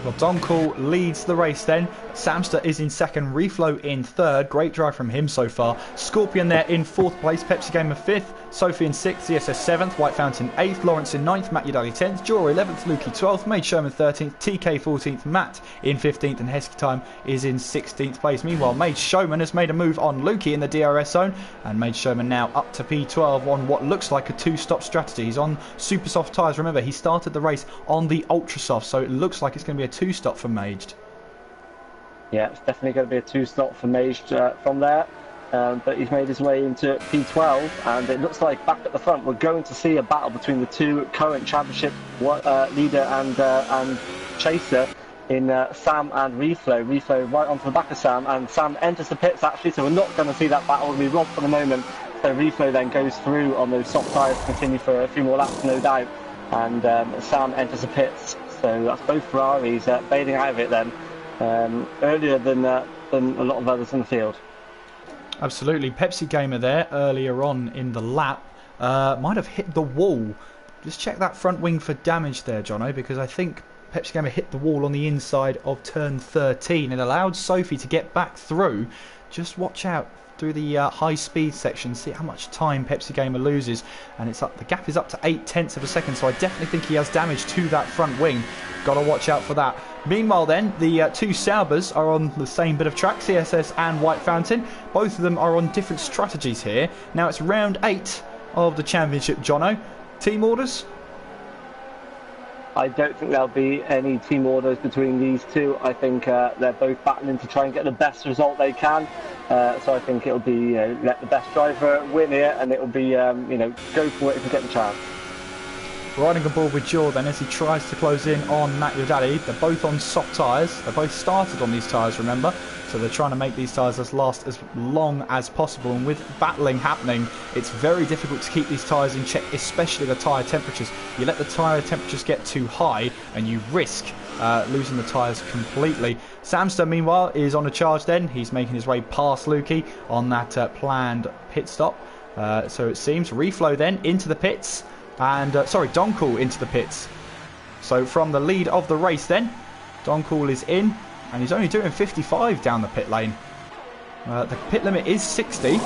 Well, Donkall leads the race then. Samster is in second, Reflow in third. Great drive from him so far. Scorpion there in fourth place, Pepsi Gamer fifth, Sophie in sixth, CSS seventh, White Fountain eighth, Lawrence in ninth, Matt Yadali 10th, Jora 11th, Lukey 12th, Maid Sherman 13th, TK 14th, Matt in 15th, and Hesky Time is in 16th place. Meanwhile, Maid Sherman has made a move on Lukey in the DRS zone, and Maid Sherman now up to P12 on what looks like a two-stop strategy. He's on super soft tyres. Remember, he started the race on the ultra soft, so it looks like it's going to be a two-stop for Maged. Yeah, it's definitely going to be a two-stop for Maged from there. But he's made his way into P12, and it looks like back at the front we're going to see a battle between the two current championship leader and chaser in Sam and Reflow. Reflow right onto the back of Sam, and Sam enters the pits actually, so we're not going to see that battle. We'll be robbed for the moment. So Reflow then goes through on those soft tyres to continue for a few more laps, no doubt, and Sam enters the pits. So that's both Ferraris bailing out of it then, earlier than a lot of others in the field. Absolutely. Pepsi Gamer there earlier on in the lap might have hit the wall. Just check that front wing for damage there, Jono, because I think Pepsi Gamer hit the wall on the inside of turn 13 and allowed Sophie to get back through. Just watch out through the high speed section, see how much time Pepsi Gamer loses, and it's up. The gap is up to 0.8 of a second, so I definitely think he has damage to that front wing. Got to watch out for that. Meanwhile then, the two Saubers are on the same bit of track, CSS and White Fountain. Both of them are on different strategies here. Now it's round 8 of the championship, Jono. Team orders? I don't think there'll be any team orders between these two. I think they're both battling to try and get the best result they can. So I think it'll be let the best driver win here, and it'll be go for it if you get the chance. Riding aboard with Jaw then as he tries to close in on Matt Yodali. They're both on soft tyres. They both started on these tyres, remember. So they're trying to make these tyres last as long as possible. And with battling happening, it's very difficult to keep these tyres in check, especially the tyre temperatures. You let the tyre temperatures get too high and you risk losing the tyres completely. Samster, meanwhile, is on a charge then. He's making his way past Lukey on that planned pit stop. So it seems. Reflow then into the pits. And, Donkall into the pits. So from the lead of the race then, Donkall is in, and he's only doing 55 down the pit lane. The pit limit is 60,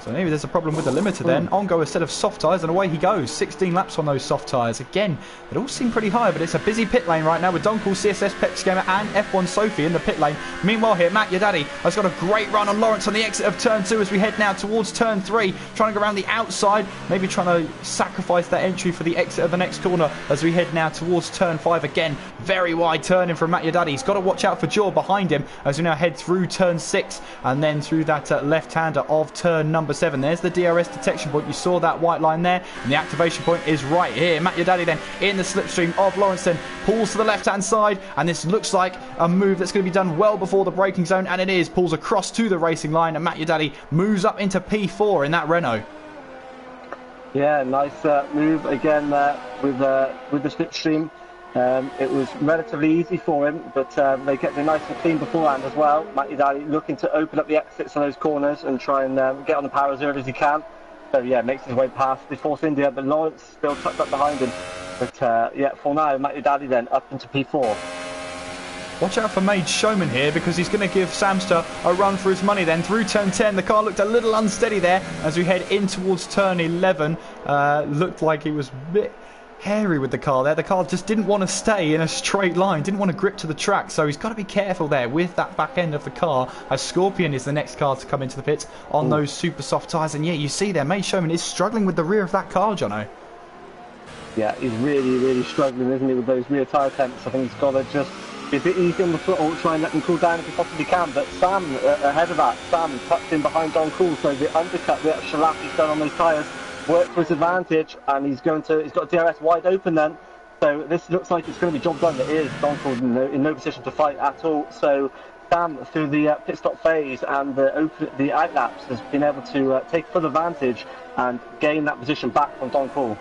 so maybe there's a problem with the limiter then. On go a set of soft tyres, and away he goes. 16 laps on those soft tyres. Again, it all seem pretty high, but it's a busy pit lane right now with Donkall, CSS, Pepsi Gamer, and F1 Sophie in the pit lane. Meanwhile here, Matt Yadadi has got a great run on Lawrence on the exit of turn 2 as we head now towards turn 3. Trying to go around the outside, maybe trying to sacrifice that entry for the exit of the next corner as we head now towards turn 5 again. Very wide turning from Matt Yadadi. He's got to watch out for Jaw behind him as we now head through turn 6 and then through that left-hander of turn number 7. There's the DRS detection point. You saw that white line there, and the activation point is right here. Matt Yadadi then in the slipstream of Lawrence then pulls to the left-hand side, and this looks like a move that's going to be done well before the braking zone, and it is. Pulls across to the racing line, and Matt Yadadi moves up into P4 in that Renault. Yeah, nice move again with the slipstream. It was relatively easy for him, but they kept it nice and clean beforehand as well. Matt Yadali looking to open up the exits on those corners and try and get on the power as early as he can. So yeah, makes his way past the Force India, but Lawrence still tucked up behind him. But yeah, for now, Matt Yadali then up into P4. Watch out for Maid Showman here, because he's going to give Samster a run for his money then. Through turn 10, the car looked a little unsteady there as we head in towards turn 11. Looked like he was a bit hairy with the car there. The car just didn't want to stay in a straight line, didn't want to grip to the track, so he's got to be careful there with that back end of the car, as Scorpion is the next car to come into the pits on those super soft tyres. And yeah, you see there, Maid Showman is struggling with the rear of that car, Jono. Yeah, he's really struggling, isn't he, with those rear tyre temps. I think he's got to just be a bit easy on the foot, or try and let them cool down if he possibly can. But Sam, ahead of that, Sam tucked in behind Don Cool, so the undercut that Shalaf he's done on those tyres worked for his advantage, and he's got DRS wide open then. So this looks like it's going to be job done. It is. Donkel in no position to fight at all. So Sam, through the pit stop phase and the outlaps, has been able to take full advantage and gain that position back from Donkel.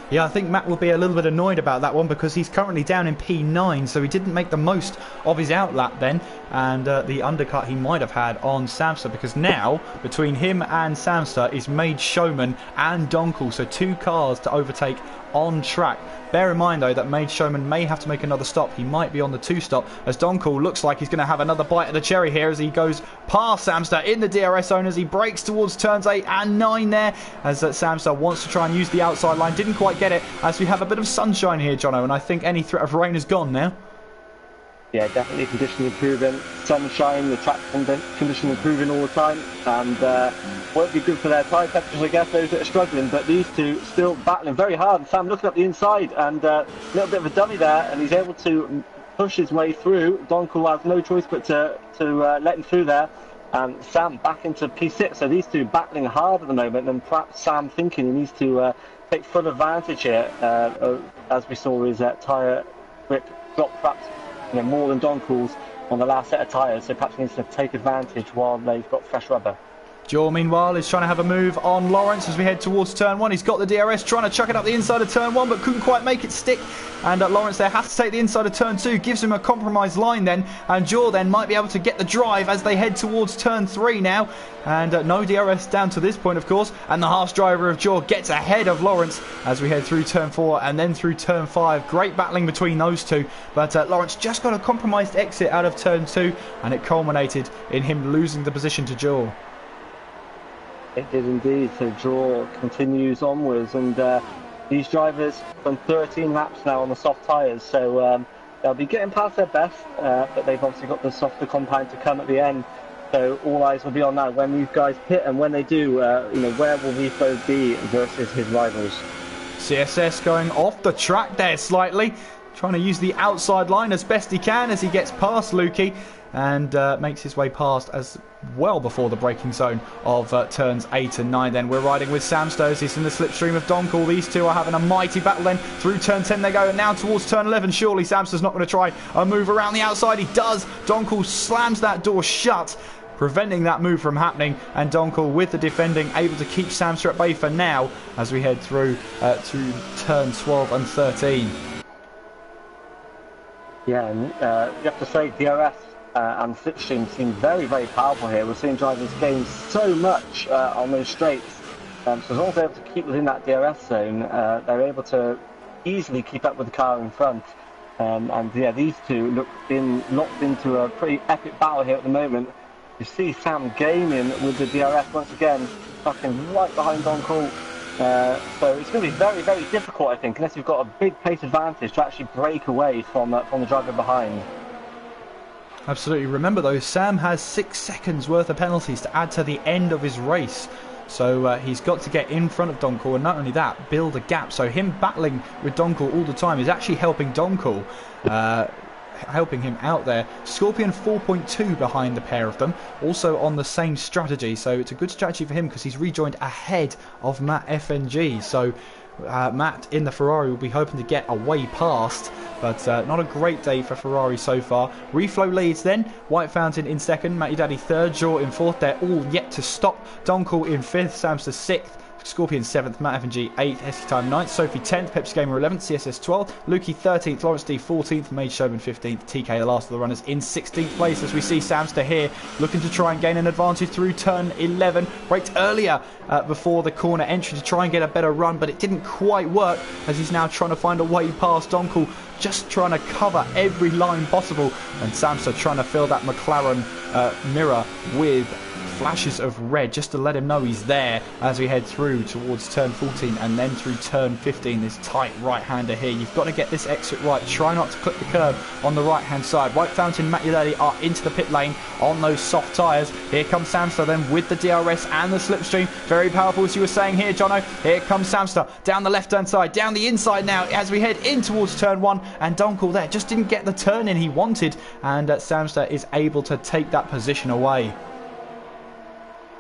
Yeah, I think Matt will be a little bit annoyed about that one because he's currently down in P9, so he didn't make the most of his outlap then, and the undercut he might have had on Samster, because now between him and Samster is Made Showman and Donkel, so 2 cars to overtake on track. Bear in mind though that Made Showman may have to make another stop. He might be on the 2-stop, as Donkel looks like he's going to have another bite of the cherry here as he goes past Samster in the DRS zone as he breaks towards turns 8 and 9 there, as Samster wants to try and use the outside line. Didn't quite get it, as we have a bit of sunshine here, Jono, and I think any threat of rain is gone now. Yeah, definitely condition improving. Sunshine, the track condition improving all the time, and won't be good for their tyre temperatures, I guess, those that are struggling. But these two still battling very hard. And Sam looking up the inside, and a little bit of a dummy there, and he's able to push his way through. Donkel has no choice but to let him through there. And Sam back into P6. So these two battling hard at the moment, and perhaps Sam thinking he needs to take full advantage here, as we saw his tyre grip drop perhaps more than Donkel's on the last set of tyres, so perhaps he needs to take advantage while they've got fresh rubber. Jaw, meanwhile, is trying to have a move on Lawrence as we head towards turn 1. He's got the DRS, trying to chuck it up the inside of turn 1, but couldn't quite make it stick. And Lawrence there has to take the inside of turn 2, gives him a compromised line then. And Jaw then might be able to get the drive as they head towards turn 3 now. And no DRS down to this point, of course. And the harsh driver of Jaw gets ahead of Lawrence as we head through turn 4 and then through turn 5. Great battling between those two. But Lawrence just got a compromised exit out of turn 2, and it culminated in him losing the position to Jaw. It did indeed. So Jaw continues onwards, and these drivers done 13 laps now on the soft tyres, so they'll be getting past their best, but they've obviously got the softer compound to come at the end. So all eyes will be on that when these guys hit, and when they do, where will Rifo be versus his rivals? CSS going off the track there slightly, trying to use the outside line as best he can as he gets past Lukey, and makes his way past as well before the braking zone of turns 8 and 9. Then we're riding with Samster. He's in the slipstream of Donkel. These two are having a mighty battle then. Through turn 10 they go, and now towards turn 11. Surely Samster's not going to try a move around the outside. He does. Donkel slams that door shut, preventing that move from happening, and Donkel with the defending able to keep Samster at bay for now as we head through to turn 12 and 13. Yeah, and you have to say DRS and slipstream seem very, very powerful here. We're seeing drivers gain so much on those straights. So as long as they're able to keep within that DRS zone, they're able to easily keep up with the car in front. And yeah, these two look locked into a pretty epic battle here at the moment. You see Sam gaining with the DRS once again, fucking right behind Donkel. So it's going to be very, very difficult, I think, unless you've got a big pace advantage to actually break away from the driver behind. Absolutely. Remember though, Sam has 6 seconds worth of penalties to add to the end of his race. So he's got to get in front of Donkel, and not only that, build a gap. So him battling with Donkel all the time is actually helping Donkel, helping him out there. Scorpion 4.2 behind the pair of them, also on the same strategy. So it's a good strategy for him because he's rejoined ahead of Matt FNG. So Matt in the Ferrari will be hoping to get away past, but not a great day for Ferrari so far. Reflow leads then, White Fountain in second, Matty Daddy third, Jaw in fourth. They're all yet to stop. Donkel in fifth, Samster sixth, Scorpion 7th, Matt FNG 8th, SC Time 9th, Sophie 10th, Pepsi Gamer 11th, CSS 12th, Lukey 13th, Lawrence D 14th, Made Showman 15th, TK the last of the runners in 16th place, as we see Samster here looking to try and gain an advantage through turn 11. Braked earlier before the corner entry to try and get a better run, but it didn't quite work as he's now trying to find a way past Donkel, just trying to cover every line possible, and Samster trying to fill that McLaren mirror with flashes of red just to let him know he's there as we head through towards turn 14 and then through turn 15. This tight right-hander here. You've got to get this exit right. Try not to clip the curb on the right-hand side. White Fountain, Matt Daddy are into the pit lane on those soft tyres. Here comes Samster then with the DRS and the slipstream. Very powerful, as you were saying here, Jono. Here comes Samster down the left-hand side, down the inside now as we head in towards turn 1, and Donkel there just didn't get the turn in he wanted, and Samster is able to take that position away.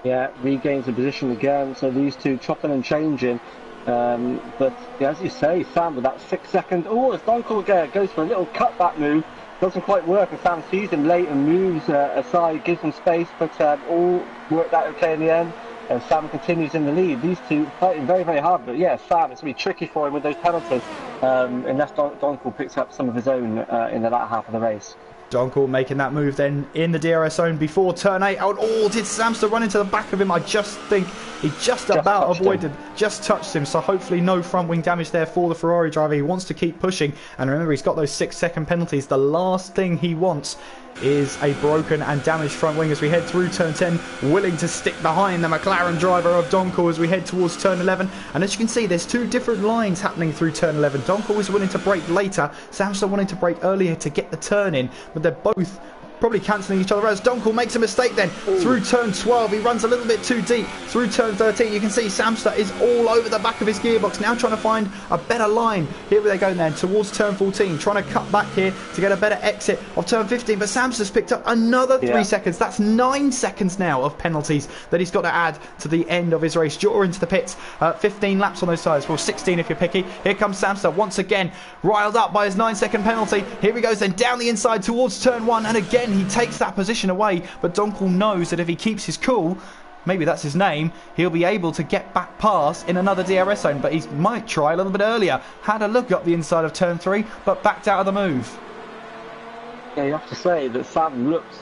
Yeah, regains the position again, so these two chopping and changing. But yeah, as you say, Sam with that 6-second. Oh, as Donkel goes for a little cutback move, doesn't quite work, and Sam sees him late and moves aside, gives him space, but all worked out okay in the end. And Sam continues in the lead. These two fighting very, very hard, but yeah, Sam, it's going to be tricky for him with those penalties, unless Donkel picks up some of his own in the latter half of the race. Donkel making that move then in the DRS zone before turn 8. Oh, did Samster run into the back of him? I just think he just about avoided, just touched him. So hopefully no front wing damage there for the Ferrari driver. He wants to keep pushing. And remember, he's got those 6-second penalties. The last thing he wants is a broken and damaged front wing as we head through turn 10, willing to stick behind the McLaren driver of Donkel as we head towards turn 11. And as you can see, there's two different lines happening through turn 11. Donkel was willing to brake later, Samster wanting to brake earlier to get the turn in, but they're both probably cancelling each other as Donkel makes a mistake then. Through turn 12, he runs a little bit too deep. Through turn 13, you can see Samster is all over the back of his gearbox, now trying to find a better line. Here they go then, towards turn 14, trying to cut back here to get a better exit of turn 15, but Samster's picked up another 3 seconds. That's 9 seconds now of penalties that he's got to add to the end of his race. Jaw into the pits, 15 laps on those tyres, well 16 if you're picky. Here comes Samster once again, riled up by his 9-second penalty. Here he goes then down the inside towards turn 1, and again he takes that position away, but Donkel knows that if he keeps his cool, maybe that's his name, he'll be able to get back past in another DRS zone, but he might try a little bit earlier. Had a look up the inside of turn 3, but backed out of the move. Yeah, you have to say that Sam looks,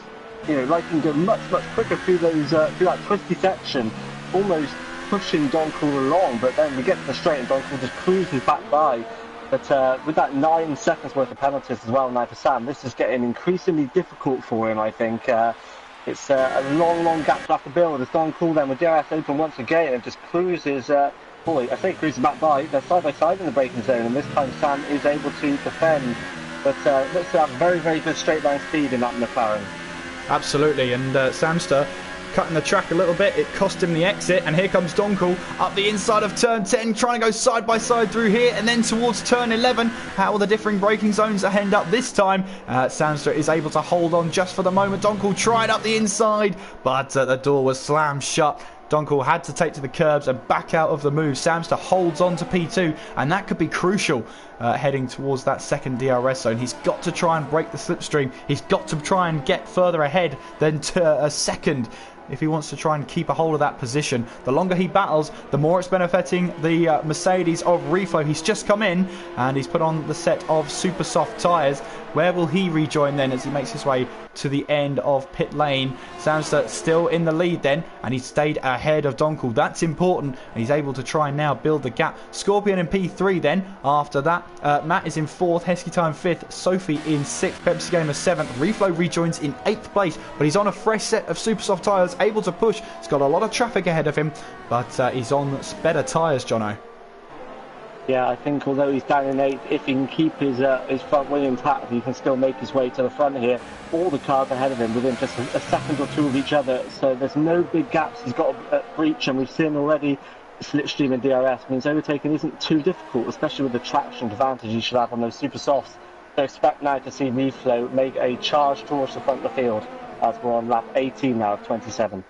like he can go much, much quicker through those through that twisty section, almost pushing Donkel along, but then we get to the straight and Donkel just cruises back by. But with that 9 seconds worth of penalties as well now for Sam, this is getting increasingly difficult for him, I think. It's a long, long gap to have to build. As Donkel then with DRS open once again and just cruises, cruises back by. They're side by side in the braking zone, and this time Sam is able to defend. But looks to have very, very good straight line speed in that McLaren. Absolutely, and Samster cutting the track a little bit, it cost him the exit, and here comes Donkel up the inside of turn 10, trying to go side by side through here and then towards turn 11. How will the differing braking zones end up this time? Samster is able to hold on just for the moment. Donkel tried up the inside, but the door was slammed shut. Donkel had to take to the curbs and back out of the move. Samster holds on to P2, and that could be crucial heading towards that second DRS zone. He's got to try and break the slipstream. He's got to try and get further ahead than a second if he wants to try and keep a hold of that position. The longer he battles, the more it's benefiting the Mercedes of Reflow. He's just come in and he's put on the set of super soft tyres. Where will he rejoin then as he makes his way to the end of pit lane? Samster still in the lead then, and he stayed ahead of Donkel. That's important, and he's able to try and now build the gap. Scorpion in P3 then. After that, Matt is in 4th, Heskey Time 5th, Sophie in 6th, Pepsi Gamer 7th. Reflow rejoins in 8th place, but he's on a fresh set of super soft tyres, able to push. He's got a lot of traffic ahead of him, but he's on better tyres, Jono. Yeah, I think although he's down in 8th, if he can keep his front wing intact, he can still make his way to the front here. All the cars ahead of him within just a second or two of each other, so there's no big gaps he's got to breach, and we've seen already slipstream and DRS means overtaking isn't too difficult, especially with the traction advantage you should have on those super softs. So expect now to see Reflow make a charge towards the front of the field as we're on lap 18 now of 27.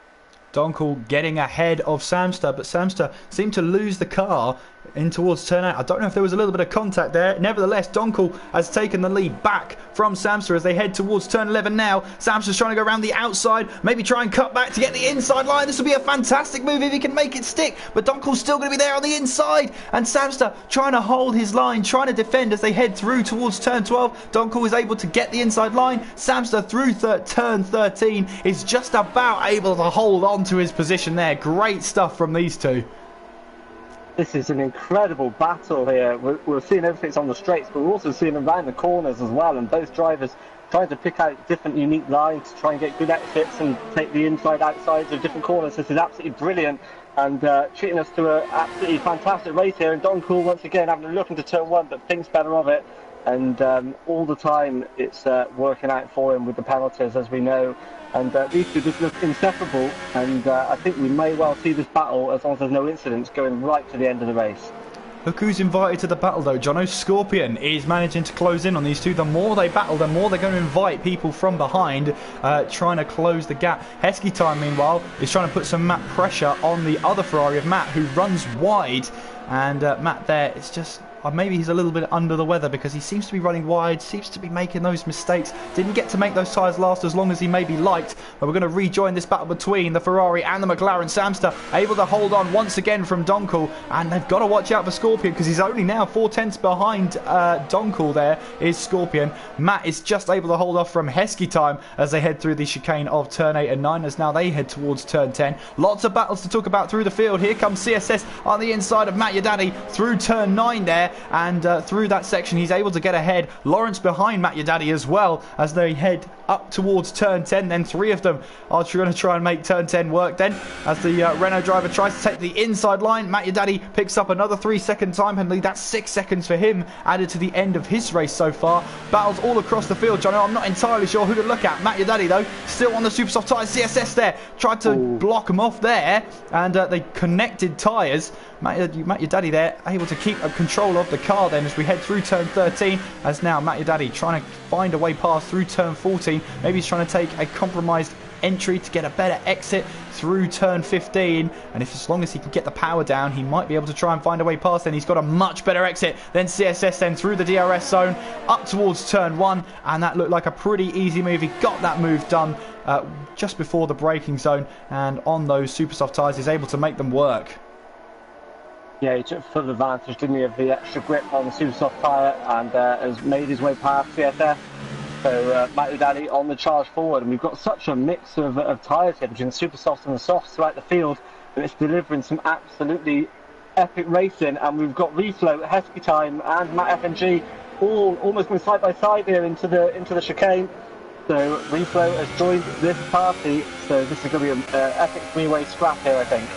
Donkel getting ahead of Samster, but Samster seemed to lose the car in towards turn 8. I don't know if there was a little bit of contact there. Nevertheless, Donkel has taken the lead back from Samster as they head towards turn 11 now. Samster's trying to go around the outside, maybe try and cut back to get the inside line. This will be a fantastic move if he can make it stick, but Donkel's still going to be there on the inside, and Samster trying to hold his line, trying to defend as they head through towards turn 12. Donkel is able to get the inside line. Samster through turn 13 is just about able to hold on to his position there. Great stuff from these two. This is an incredible battle here. We're seeing everything's on the straights, but we're also seeing them around the corners as well, and both drivers trying to pick out different unique lines to try and get good exits and take the inside outsides of different corners. This is absolutely brilliant, and treating us to an absolutely fantastic race here. And Donkel once again having a look into turn 1, but thinks better of it, and all the time it's working out for him with the penalties, as we know. And these two just look inseparable, and I think we may well see this battle, as long as there's no incidents, going right to the end of the race. Look who's invited to the battle though, Jono. Scorpion is managing to close in on these two. The more they battle, the more they're going to invite people from behind, trying to close the gap. Heskey Time, meanwhile, is trying to put some Matt pressure on the other Ferrari of Matt, who runs wide. And Matt there, it's just... maybe he's a little bit under the weather because he seems to be running wide, seems to be making those mistakes. Didn't get to make those tyres last as long as he maybe liked. But we're going to rejoin this battle between the Ferrari and the McLaren. Samster able to hold on once again from Donkel. And they've got to watch out for Scorpion because he's only now 4/10 behind Donkel. There is Scorpion. Matt is just able to hold off from Heskey Time as they head through the chicane of turn 8 and 9 as now they head towards turn 10. Lots of battles to talk about through the field. Here comes CSS on the inside of Matt Yadadi through turn 9 there. And through that section he's able to get ahead. Lawrence behind Matt Yadadi as well as they head up towards turn 10. Then three of them are going to try and make turn 10 work then as the Renault driver tries to take the inside line. Matt Yadadi picks up another 3-second time penalty. That's 6 seconds for him added to the end of his race so far. Battles all across the field, Jono. I'm not entirely sure who to look at. Matt Yadadi though still on the super soft tyres. CSS there tried to block him off there and they connected tyres. Matt Yadadi there able to keep control of the car then as we head through turn 13 as now Matt Yadadi trying to find a way past through turn 14. Maybe he's trying to take a compromised entry to get a better exit through turn 15, and if as long as he can get the power down he might be able to try and find a way past. Then he's got a much better exit than CSS then through the DRS zone up towards turn 1, and that looked like a pretty easy move. He got that move done just before the braking zone, and on those super soft tyres he's able to make them work. Yeah, he took full advantage, didn't he, of the extra grip on the super soft tyre and has made his way past CSS. So Matt Yadadi on the charge forward, and we've got such a mix of tyres here between the super softs and the softs throughout the field, and it's delivering some absolutely epic racing. And we've got Reflow, Heskey Time, and Matt FNG all almost going side by side here into the chicane. So Reflow has joined this party, so this is going to be an epic three-way scrap here, I think.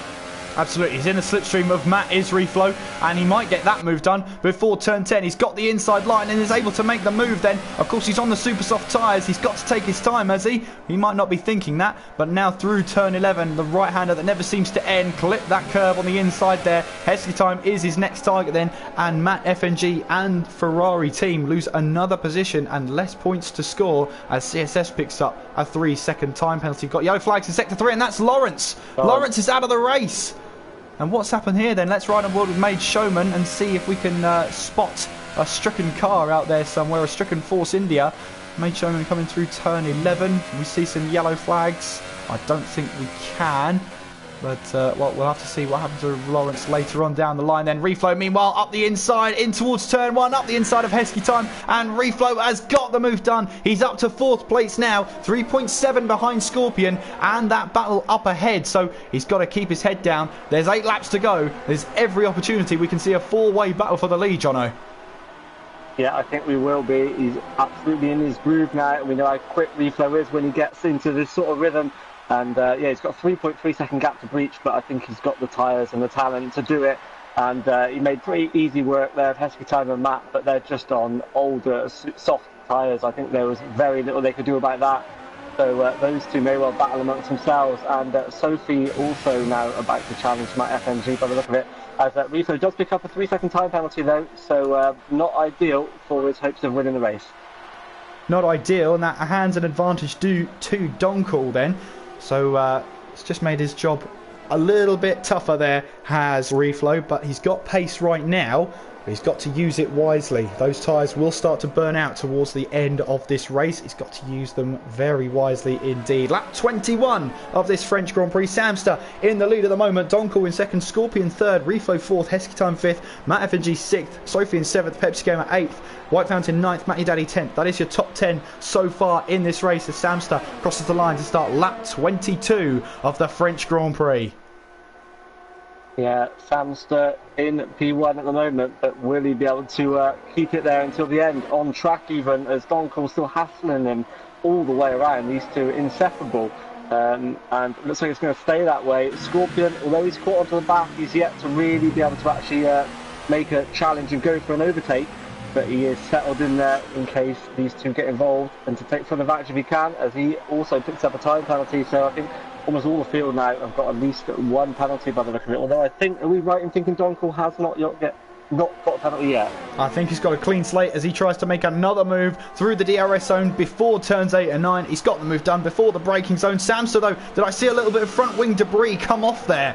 Absolutely, he's in the slipstream of Matt is Reflow, and he might get that move done before turn 10. He's got the inside line and is able to make the move then. Of course, he's on the super soft tyres. He's got to take his time, has he? He might not be thinking that, but now through turn 11, the right-hander that never seems to end, clip that curve on the inside there. Heskey Time is his next target then, and Matt FNG and Ferrari team lose another position and less points to score as CSS picks up a 3-second time penalty. Got yellow flags in sector 3, and that's Lawrence. Lawrence is out of the race. And what's happened here then? Let's ride on board with Made Showman and see if we can spot a stricken car out there somewhere, a stricken Force India. Made Showman coming through turn 11. We see some yellow flags. I don't think we can. But well, we'll have to see what happens with Lawrence later on down the line. Then Reflow, meanwhile, up the inside, in towards turn 1, up the inside of Heskey Time. And Reflow has got the move done. He's up to 4th place now, 3.7 behind Scorpion. And that battle up ahead. So he's got to keep his head down. There's 8 laps to go. There's every opportunity we can see a 4-way battle for the lead, Jono. Yeah, I think we will be. He's absolutely in his groove now. We know how quick Reflow is when he gets into this sort of rhythm. And yeah, he's got a 3.3 second gap to breach, but I think he's got the tyres and the talent to do it. And he made pretty easy work there of Heskey Time and Matt, but they're just on older, soft tyres. I think there was very little they could do about that. So those two may well battle amongst themselves. And Sophie also now about to challenge Matt FNG by the look of it. As Reflow does pick up a 3-second time penalty though, so not ideal for his hopes of winning the race. Not ideal, and that hands an advantage due to Donkel then. So it's just made his job a little bit tougher there, has Reflow, but he's got pace right now. But he's got to use it wisely. Those tyres will start to burn out towards the end of this race. He's got to use them very wisely indeed. Lap 21 of this French Grand Prix. Samster in the lead at the moment. Donkel in 2nd, Scorpion 3rd, Reflow 4th, Heskey Time 5th, Matt FNG 6th, Sophie in 7th, Pepsi Gamer 8th, White Fountain 9th, Matt Yadadi 10th. That is your top 10 so far in this race as Samster crosses the line to start lap 22 of the French Grand Prix. Yeah, Samster in P1 at the moment, but will he be able to keep it there until the end? On track even, as Donkel still hassling him all the way around. These two inseparable. And it looks like it's going to stay that way. Scorpion, although he's caught onto the back, he's yet to really be able to actually make a challenge and go for an overtake. But he is settled in there in case these two get involved and to take full advantage if he can, as he also picks up a time penalty. So I think almost all the field now have got at least one penalty by the look of it. Although I think, are we right in thinking Donkel has not not got a penalty yet. I think he's got a clean slate as he tries to make another move through the DRS zone before turns 8 and 9. He's got the move done before the braking zone. Samster, though, did I see a little bit of front wing debris come off there?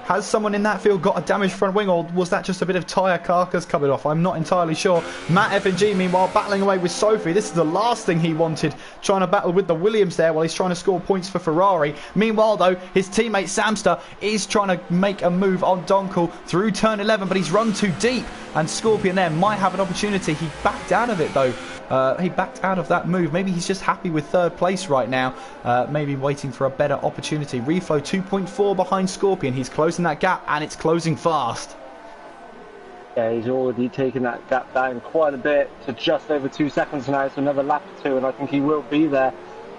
Has someone in that field got a damaged front wing, or was that just a bit of tyre carcass coming off? I'm not entirely sure. Matt F&G, meanwhile, battling away with Sophie. This is the last thing he wanted, trying to battle with the Williams there while he's trying to score points for Ferrari. Meanwhile, though, his teammate Samster is trying to make a move on Donkel through turn 11, but he's run too deep, and Scorpion there might have an opportunity. He backed out of it, though. He backed out of that move. Maybe he's just happy with third place right now. Maybe waiting for a better opportunity. Reflow 2.4 behind Scorpion. He's closing that gap, and it's closing fast. Yeah, he's already taken that gap down quite a bit to just over 2 seconds now, so another lap or two, and I think he will be there.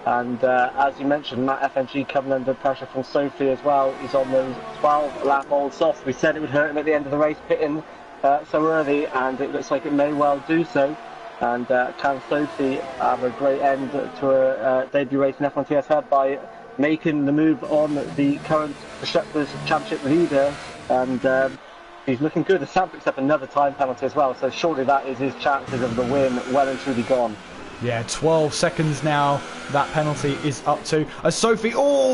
And as you mentioned, Matt FNG coming under pressure from Sophie as well. He's on those 12-lap-old softs. We said it would hurt him at the end of the race, pitting so early, and it looks like it may well do so. And can Sophie have a great end to her debut race in F1 TS by making the move on the current Constructors' Championship leader? And he's looking good. Sam picks up another time penalty as well, so surely that is his chances of the win well and truly gone. Yeah, 12 seconds now that penalty is up to. As Sophie,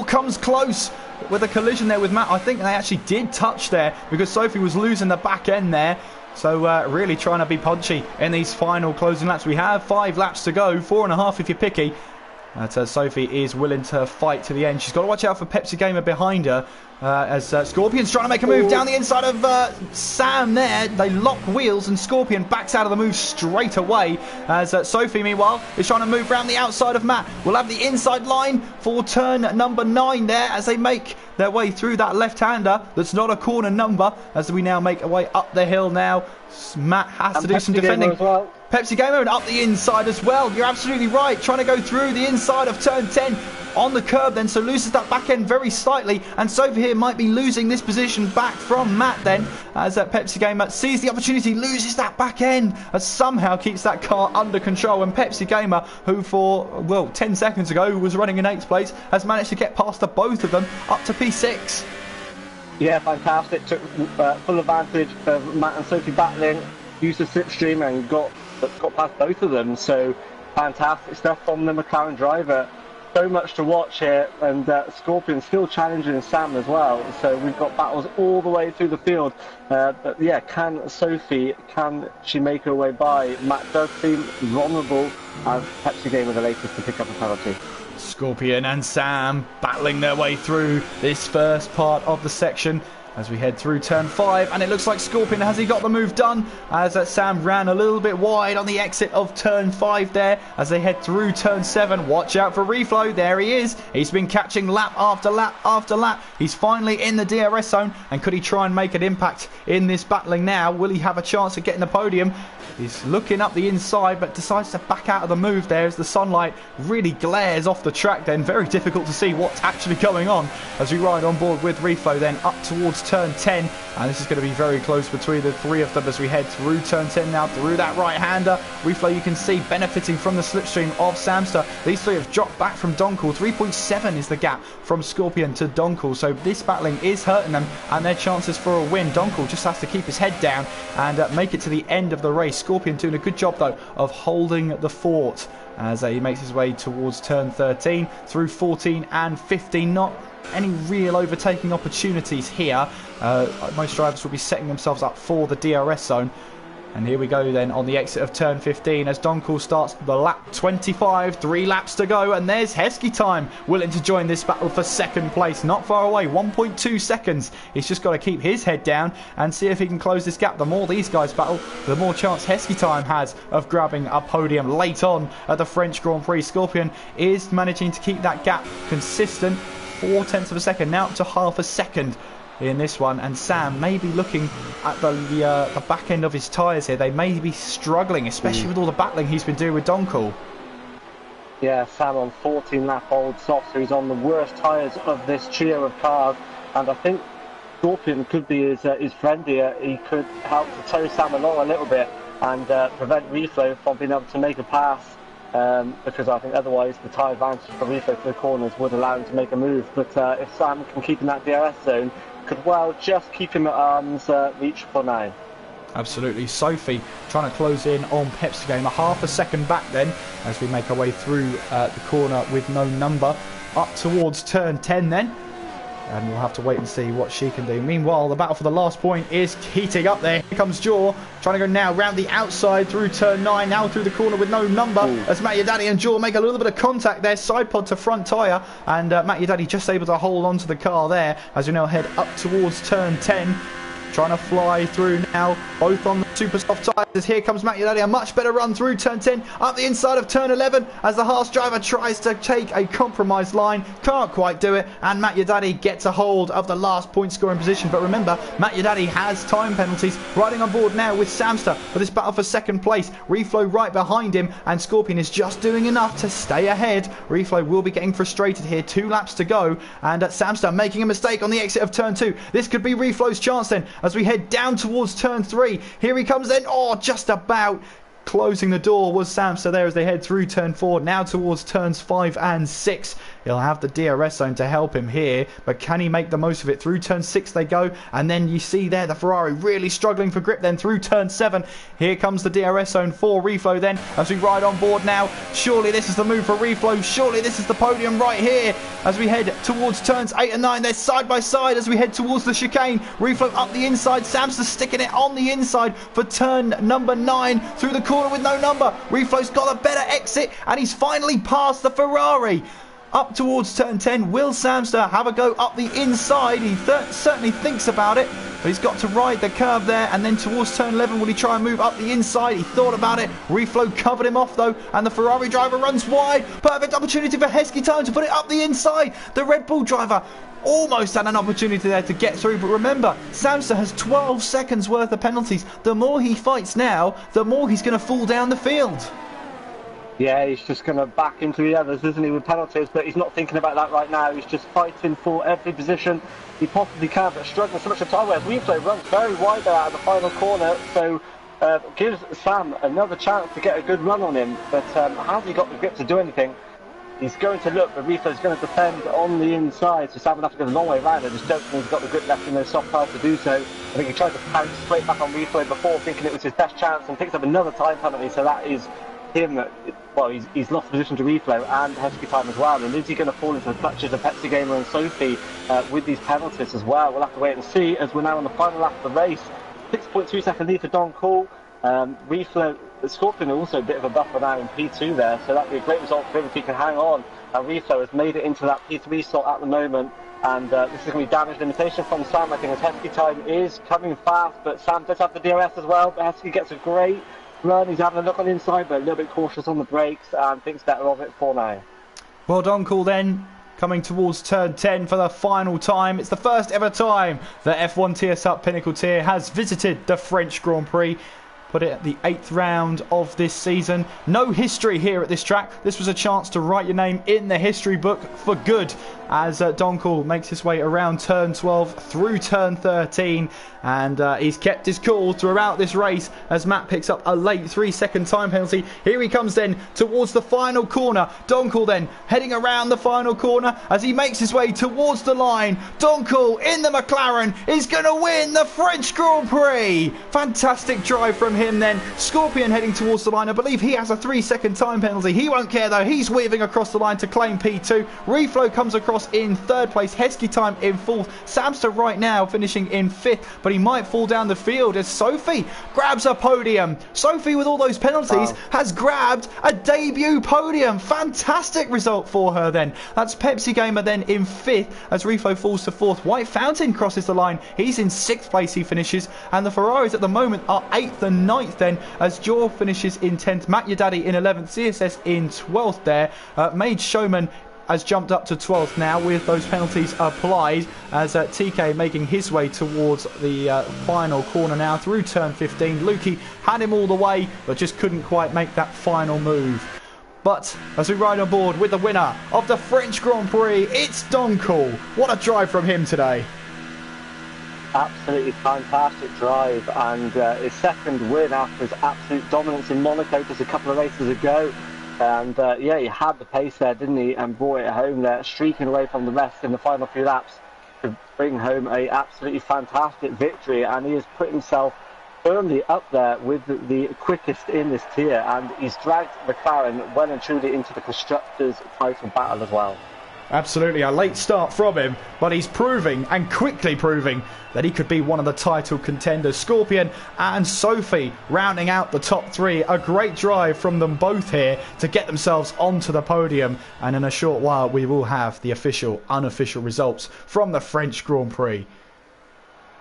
comes close with a collision there with Matt. I think they actually did touch there because Sophie was losing the back end there. So really trying to be punchy in these final closing laps. We have 5 laps to go, 4.5 if you're picky. Sophie is willing to fight to the end. She's got to watch out for Pepsi Gamer behind her as Scorpion's trying to make a move down the inside of Sam there. They lock wheels and Scorpion backs out of the move straight away as Sophie, meanwhile, is trying to move around the outside of Matt. We'll have the inside line for turn number 9 there as they make their way through that left-hander. That's not a corner number as we now make our way up the hill now. Matt has to do some defending. Pepsi Gamer and up the inside as well. You're absolutely right. Trying to go through the inside of turn 10 on the curb then, so loses that back end very slightly. And Sophie here might be losing this position back from Matt then, as Pepsi Gamer sees the opportunity, loses that back end, and somehow keeps that car under control. And Pepsi Gamer, who for, 10 seconds ago was running in 8th place, has managed to get past the both of them up to P6. Yeah, fantastic. Took full advantage of Matt and Sophie battling, used the slipstream and got past both of them. So fantastic stuff from the McLaren driver. So much to watch here, and Scorpion still challenging Sam as well. So we've got battles all the way through the field. But yeah, can she make her way by? Matt does seem vulnerable as Pepsi Gamer the latest to pick up a penalty. Scorpion and Sam battling their way through this first part of the section as we head through turn 5, and it looks like Scorpion has got the move done as Sam ran a little bit wide on the exit of turn 5 there as they head through turn 7. Watch out for Reflow. There he is. He's been catching lap after lap after lap. He's finally in the DRS zone, and could he try and make an impact in this battling now? Will he have a chance of getting the podium? He's looking up the inside but decides to back out of the move there as the sunlight really glares off the track then. Very difficult to see what's actually going on as we ride on board with Reflow then up towards turn 10, and this is going to be very close between the 3 of them as we head through turn 10 now through that right-hander. Reflow, you can see, benefiting from the slipstream of Samster. These 3 have dropped back from Donkel. 3.7 is the gap from Scorpion to Donkel, so this battling is hurting them and their chances for a win. Donkel just has to keep his head down and make it to the end of the race. Scorpion doing a good job though of holding the fort as he makes his way towards turn 13 through 14 and 15. Not any real overtaking opportunities here. Most drivers will be setting themselves up for the DRS zone. And here we go then on the exit of turn 15 as Donkel starts the lap 25, 3 laps to go, and there's Heskey Time willing to join this battle for second place. Not far away, 1.2 seconds. He's just got to keep his head down and see if he can close this gap. The more these guys battle, the more chance Heskey Time has of grabbing a podium late on at the French Grand Prix. Scorpion is managing to keep that gap consistent, 0.4 of a second, now up to half a second in this one, and Sam may be looking at the back end of his tyres here. They may be struggling, especially with all the battling he's been doing with Donkel. Yeah, Sam on 14-lap-old softs, who's on the worst tyres of this trio of cars, and I think Scorpion could be his friend here. He could help to tow Sam along a little bit and prevent Reflow from being able to make a pass, because I think otherwise the tyre advantage for Reflow to the corners would allow him to make a move. But if Sam can keep in that DRS zone, could well just keep him at arm's reach for now. Absolutely. Sophie trying to close in on Pepsi Gamer. Half a second back then as we make our way through the corner with no number. Up towards turn 10 then. And we'll have to wait and see what she can do. Meanwhile, the battle for the last point is heating up there. Here comes Jaw, trying to go now round the outside through turn 9. Now through the corner with no number. As Matt Your Daddy and Jaw make a little bit of contact there. Side pod to front tyre. And Matt Your Daddy just able to hold on to the car there as we now head up towards turn 10. Trying to fly through now, both on the super soft tyres. Here comes Matt Your Daddy, a much better run through turn 10, up the inside of turn 11 as the Haas driver tries to take a compromised line. Can't quite do it, and Matt Your Daddy gets a hold of the last point scoring position. But remember, Matt Your Daddy has time penalties. Riding on board now with Samster for this battle for second place. Reflow right behind him, and Scorpion is just doing enough to stay ahead. Reflow will be getting frustrated here, 2 laps to go, and Samster making a mistake on the exit of turn 2. This could be Reflow's chance then, as we head down towards turn 3. Here he comes then. Oh, just about closing the door was Samster there as they head through turn 4. Now towards turns 5 and 6. He'll have the DRS zone to help him here, but can he make the most of it? Through turn 6 they go, and then you see there the Ferrari really struggling for grip then through turn 7. Here comes the DRS zone for Reflow then as we ride on board now. Surely this is the move for Reflow. Surely this is the podium right here as we head towards turns 8 and 9. They're side by side as we head towards the chicane. Reflow up the inside. Samster sticking it on the inside for turn number 9 through the corner with no number. Reflow's got a better exit, and he's finally passed the Ferrari. Up towards turn 10, will Samster have a go up the inside? He certainly thinks about it, but he's got to ride the curve there. And then towards turn 11, will he try and move up the inside? He thought about it. Reflow covered him off though, and the Ferrari driver runs wide. Perfect opportunity for Heskey Time to put it up the inside. The Red Bull driver almost had an opportunity there to get through, but remember, Samster has 12 seconds worth of penalties. The more he fights now, the more he's going to fall down the field. Yeah, he's just going to back into the others, isn't he, with penalties, but he's not thinking about that right now. He's just fighting for every position he possibly can, but struggling so much of time. Whereas Reflow runs very wide there out of the final corner, so gives Sam another chance to get a good run on him, but has he got the grip to do anything? He's going to look, but Reflow's going to defend on the inside, so Sam will have to go the long way around. I just don't think he's got the grip left in those soft tyres to do so. I think he tried to pounce straight back on Reflow before, thinking it was his best chance, and picks up another time penalty, so that is him. Well, he's lost position to Reflow and Heskey Time as well, and is he going to fall into the clutches of Pepsi Gamer and Sophie with these penalties as well? We'll have to wait and see, as we're now on the final lap of the race. 6.2 second lead for Don Cool. Reflow, Scorpion also a bit of a buffer now in P2 there, so that'd be a great result for him if he can hang on. Reflow has made it into that P3 slot at the moment, and this is going to be damage limitation from Sam. I think as Heskey Time is coming fast, but Sam does have the DRS as well, but Heskey gets a great run. He's having a look on the inside, but a little bit cautious on the brakes, and thinks better of it for now. Well done, Cool then. Coming towards turn 10 for the final time. It's the first ever time that F1 TS Up Pinnacle Tier has visited the French Grand Prix. Put it at the 8th round of this season. No history here at this track. This was a chance to write your name in the history book for good, as Don Cool makes his way around turn 12 through turn 13, and he's kept his cool throughout this race as Matt picks up a late 3-second time penalty. Here he comes then towards the final corner. Don Cool then heading around the final corner as he makes his way towards the line. Don Cool in the McLaren is going to win the French Grand Prix. Fantastic drive from him then. Scorpion heading towards the line. I believe he has a 3-second time penalty. He won't care though. He's weaving across the line to claim P2. Reflow comes across in 3rd place. Heskey Time in 4th. Samster right now finishing in 5th, but he might fall down the field as Sophie grabs a podium. Sophie, with all those penalties, has grabbed a debut podium. Fantastic result for her then. That's Pepsi Gamer then in 5th as Reflow falls to 4th. White Fountain crosses the line. He's in 6th place, he finishes, and the Ferraris at the moment are 8th and 9th then as Jaw finishes in 10th. Matt Your Daddy in 11th. CSS in 12th there. Made Showman has jumped up to 12th now with those penalties applied, as TK making his way towards the final corner now through turn 15. Lukey had him all the way but just couldn't quite make that final move. But as we ride on board with the winner of the French Grand Prix, it's Don Cool. What a drive from him today. Absolutely fantastic drive, and his second win after his absolute dominance in Monaco just a couple of races ago. And yeah, he had the pace there, didn't he, and brought it home there, streaking away from the rest in the final few laps to bring home a absolutely fantastic victory. And he has put himself firmly up there with the quickest in this tier, and he's dragged McLaren well and truly into the Constructors' title battle as well. Absolutely, a late start from him, but he's proving, and quickly proving, that he could be one of the title contenders. Scorpion and Sophie rounding out the top three. A great drive from them both here to get themselves onto the podium. And in a short while, we will have the official, unofficial results from the French Grand Prix.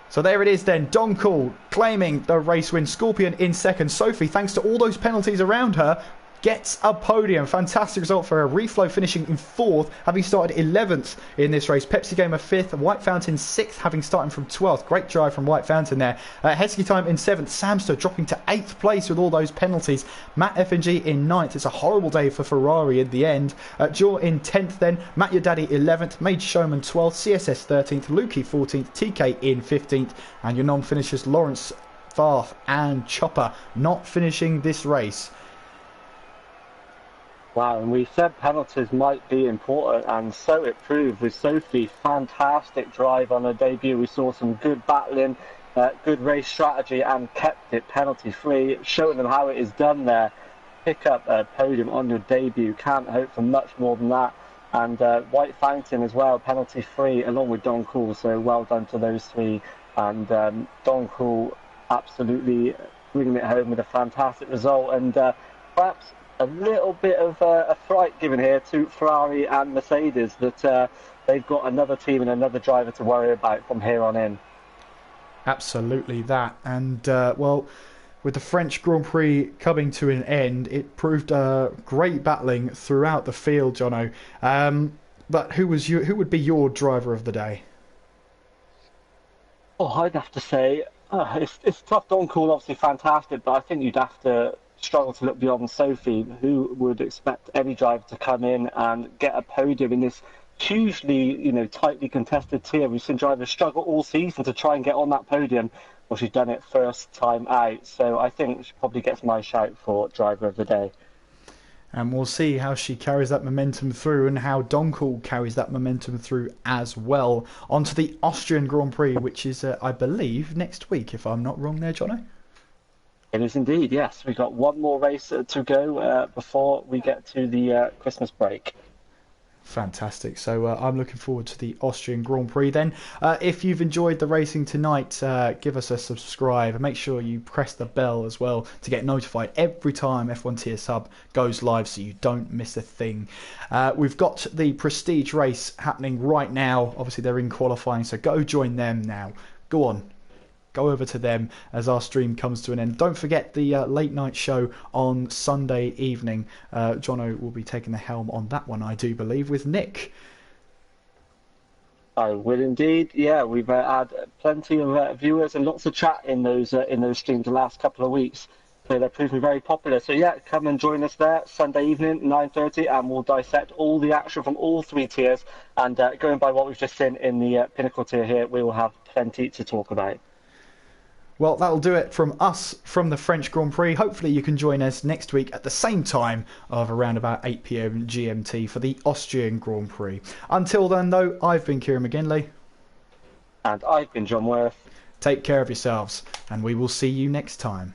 So there it is then, Don Cool claiming the race win. Scorpion in second. Sophie, thanks to all those penalties around her, gets a podium. Fantastic result for her. Reflow finishing in fourth, having started 11th in this race. Pepsi Gamer fifth. White Fountain sixth, having started from 12th. Great drive from White Fountain there. Heskey Time in seventh. Samster dropping to 8th place with all those penalties. Matt FNG in 9th. It's a horrible day for Ferrari in the end. Jaw in 10th then. Matt Your Daddy 11th. Mage Showman 12th. CSS 13th. Lukey 14th. TK in 15th. And your non-finishers Lawrence, Farth and Chopper not finishing this race. Wow, and we said penalties might be important, and so it proved with Sophie. Fantastic drive on her debut. We saw some good battling, good race strategy, and kept it penalty free, showing them how it is done there. Pick up a podium on your debut. Can't hope for much more than that. And White Fountain as well, penalty free, along with Don Cool. So well done to those three. And Don Cool absolutely bringing it home with a fantastic result. And perhaps a little bit of a fright given here to Ferrari and Mercedes that they've got another team and another driver to worry about from here on in. Absolutely that. And, well, with the French Grand Prix coming to an end, it proved great battling throughout the field, Jono. But who would be your driver of the day? Oh, I'd have to say, it's tough. Don Cool, obviously fantastic, but I think you'd have to struggle to look beyond Sophie, who would expect any driver to come in and get a podium in this hugely, tightly contested tier. We've seen drivers struggle all season to try and get on that podium. Well, she's done it first time out, so I think she probably gets my shout for driver of the day. And we'll see how she carries that momentum through and how Donkel carries that momentum through as well. On to the Austrian Grand Prix, which is, I believe, next week, if I'm not wrong there, Jono. It is indeed, yes. We've got one more race to go before we get to the Christmas break. Fantastic. So I'm looking forward to the Austrian Grand Prix then. If you've enjoyed the racing tonight, give us a subscribe and make sure you press the bell as well to get notified every time F1 Tier Sub goes live so you don't miss a thing. We've got the Prestige race happening right now. Obviously they're in qualifying, so go join them now. Go on. Go over to them as our stream comes to an end. Don't forget the late night show on Sunday evening. Jono will be taking the helm on that one, I do believe, with Nick. I will indeed. Yeah, we've had plenty of viewers and lots of chat in those streams the last couple of weeks. So they're proving very popular. So yeah, come and join us there Sunday evening, 9:30, and we'll dissect all the action from all three tiers. And going by what we've just seen in the Pinnacle tier here, we will have plenty to talk about. Well, that'll do it from us from the French Grand Prix. Hopefully you can join us next week at the same time of around about 8 PM GMT for the Austrian Grand Prix. Until then, though, I've been Kieran McGinley. And I've been John Worth. Take care of yourselves, and we will see you next time.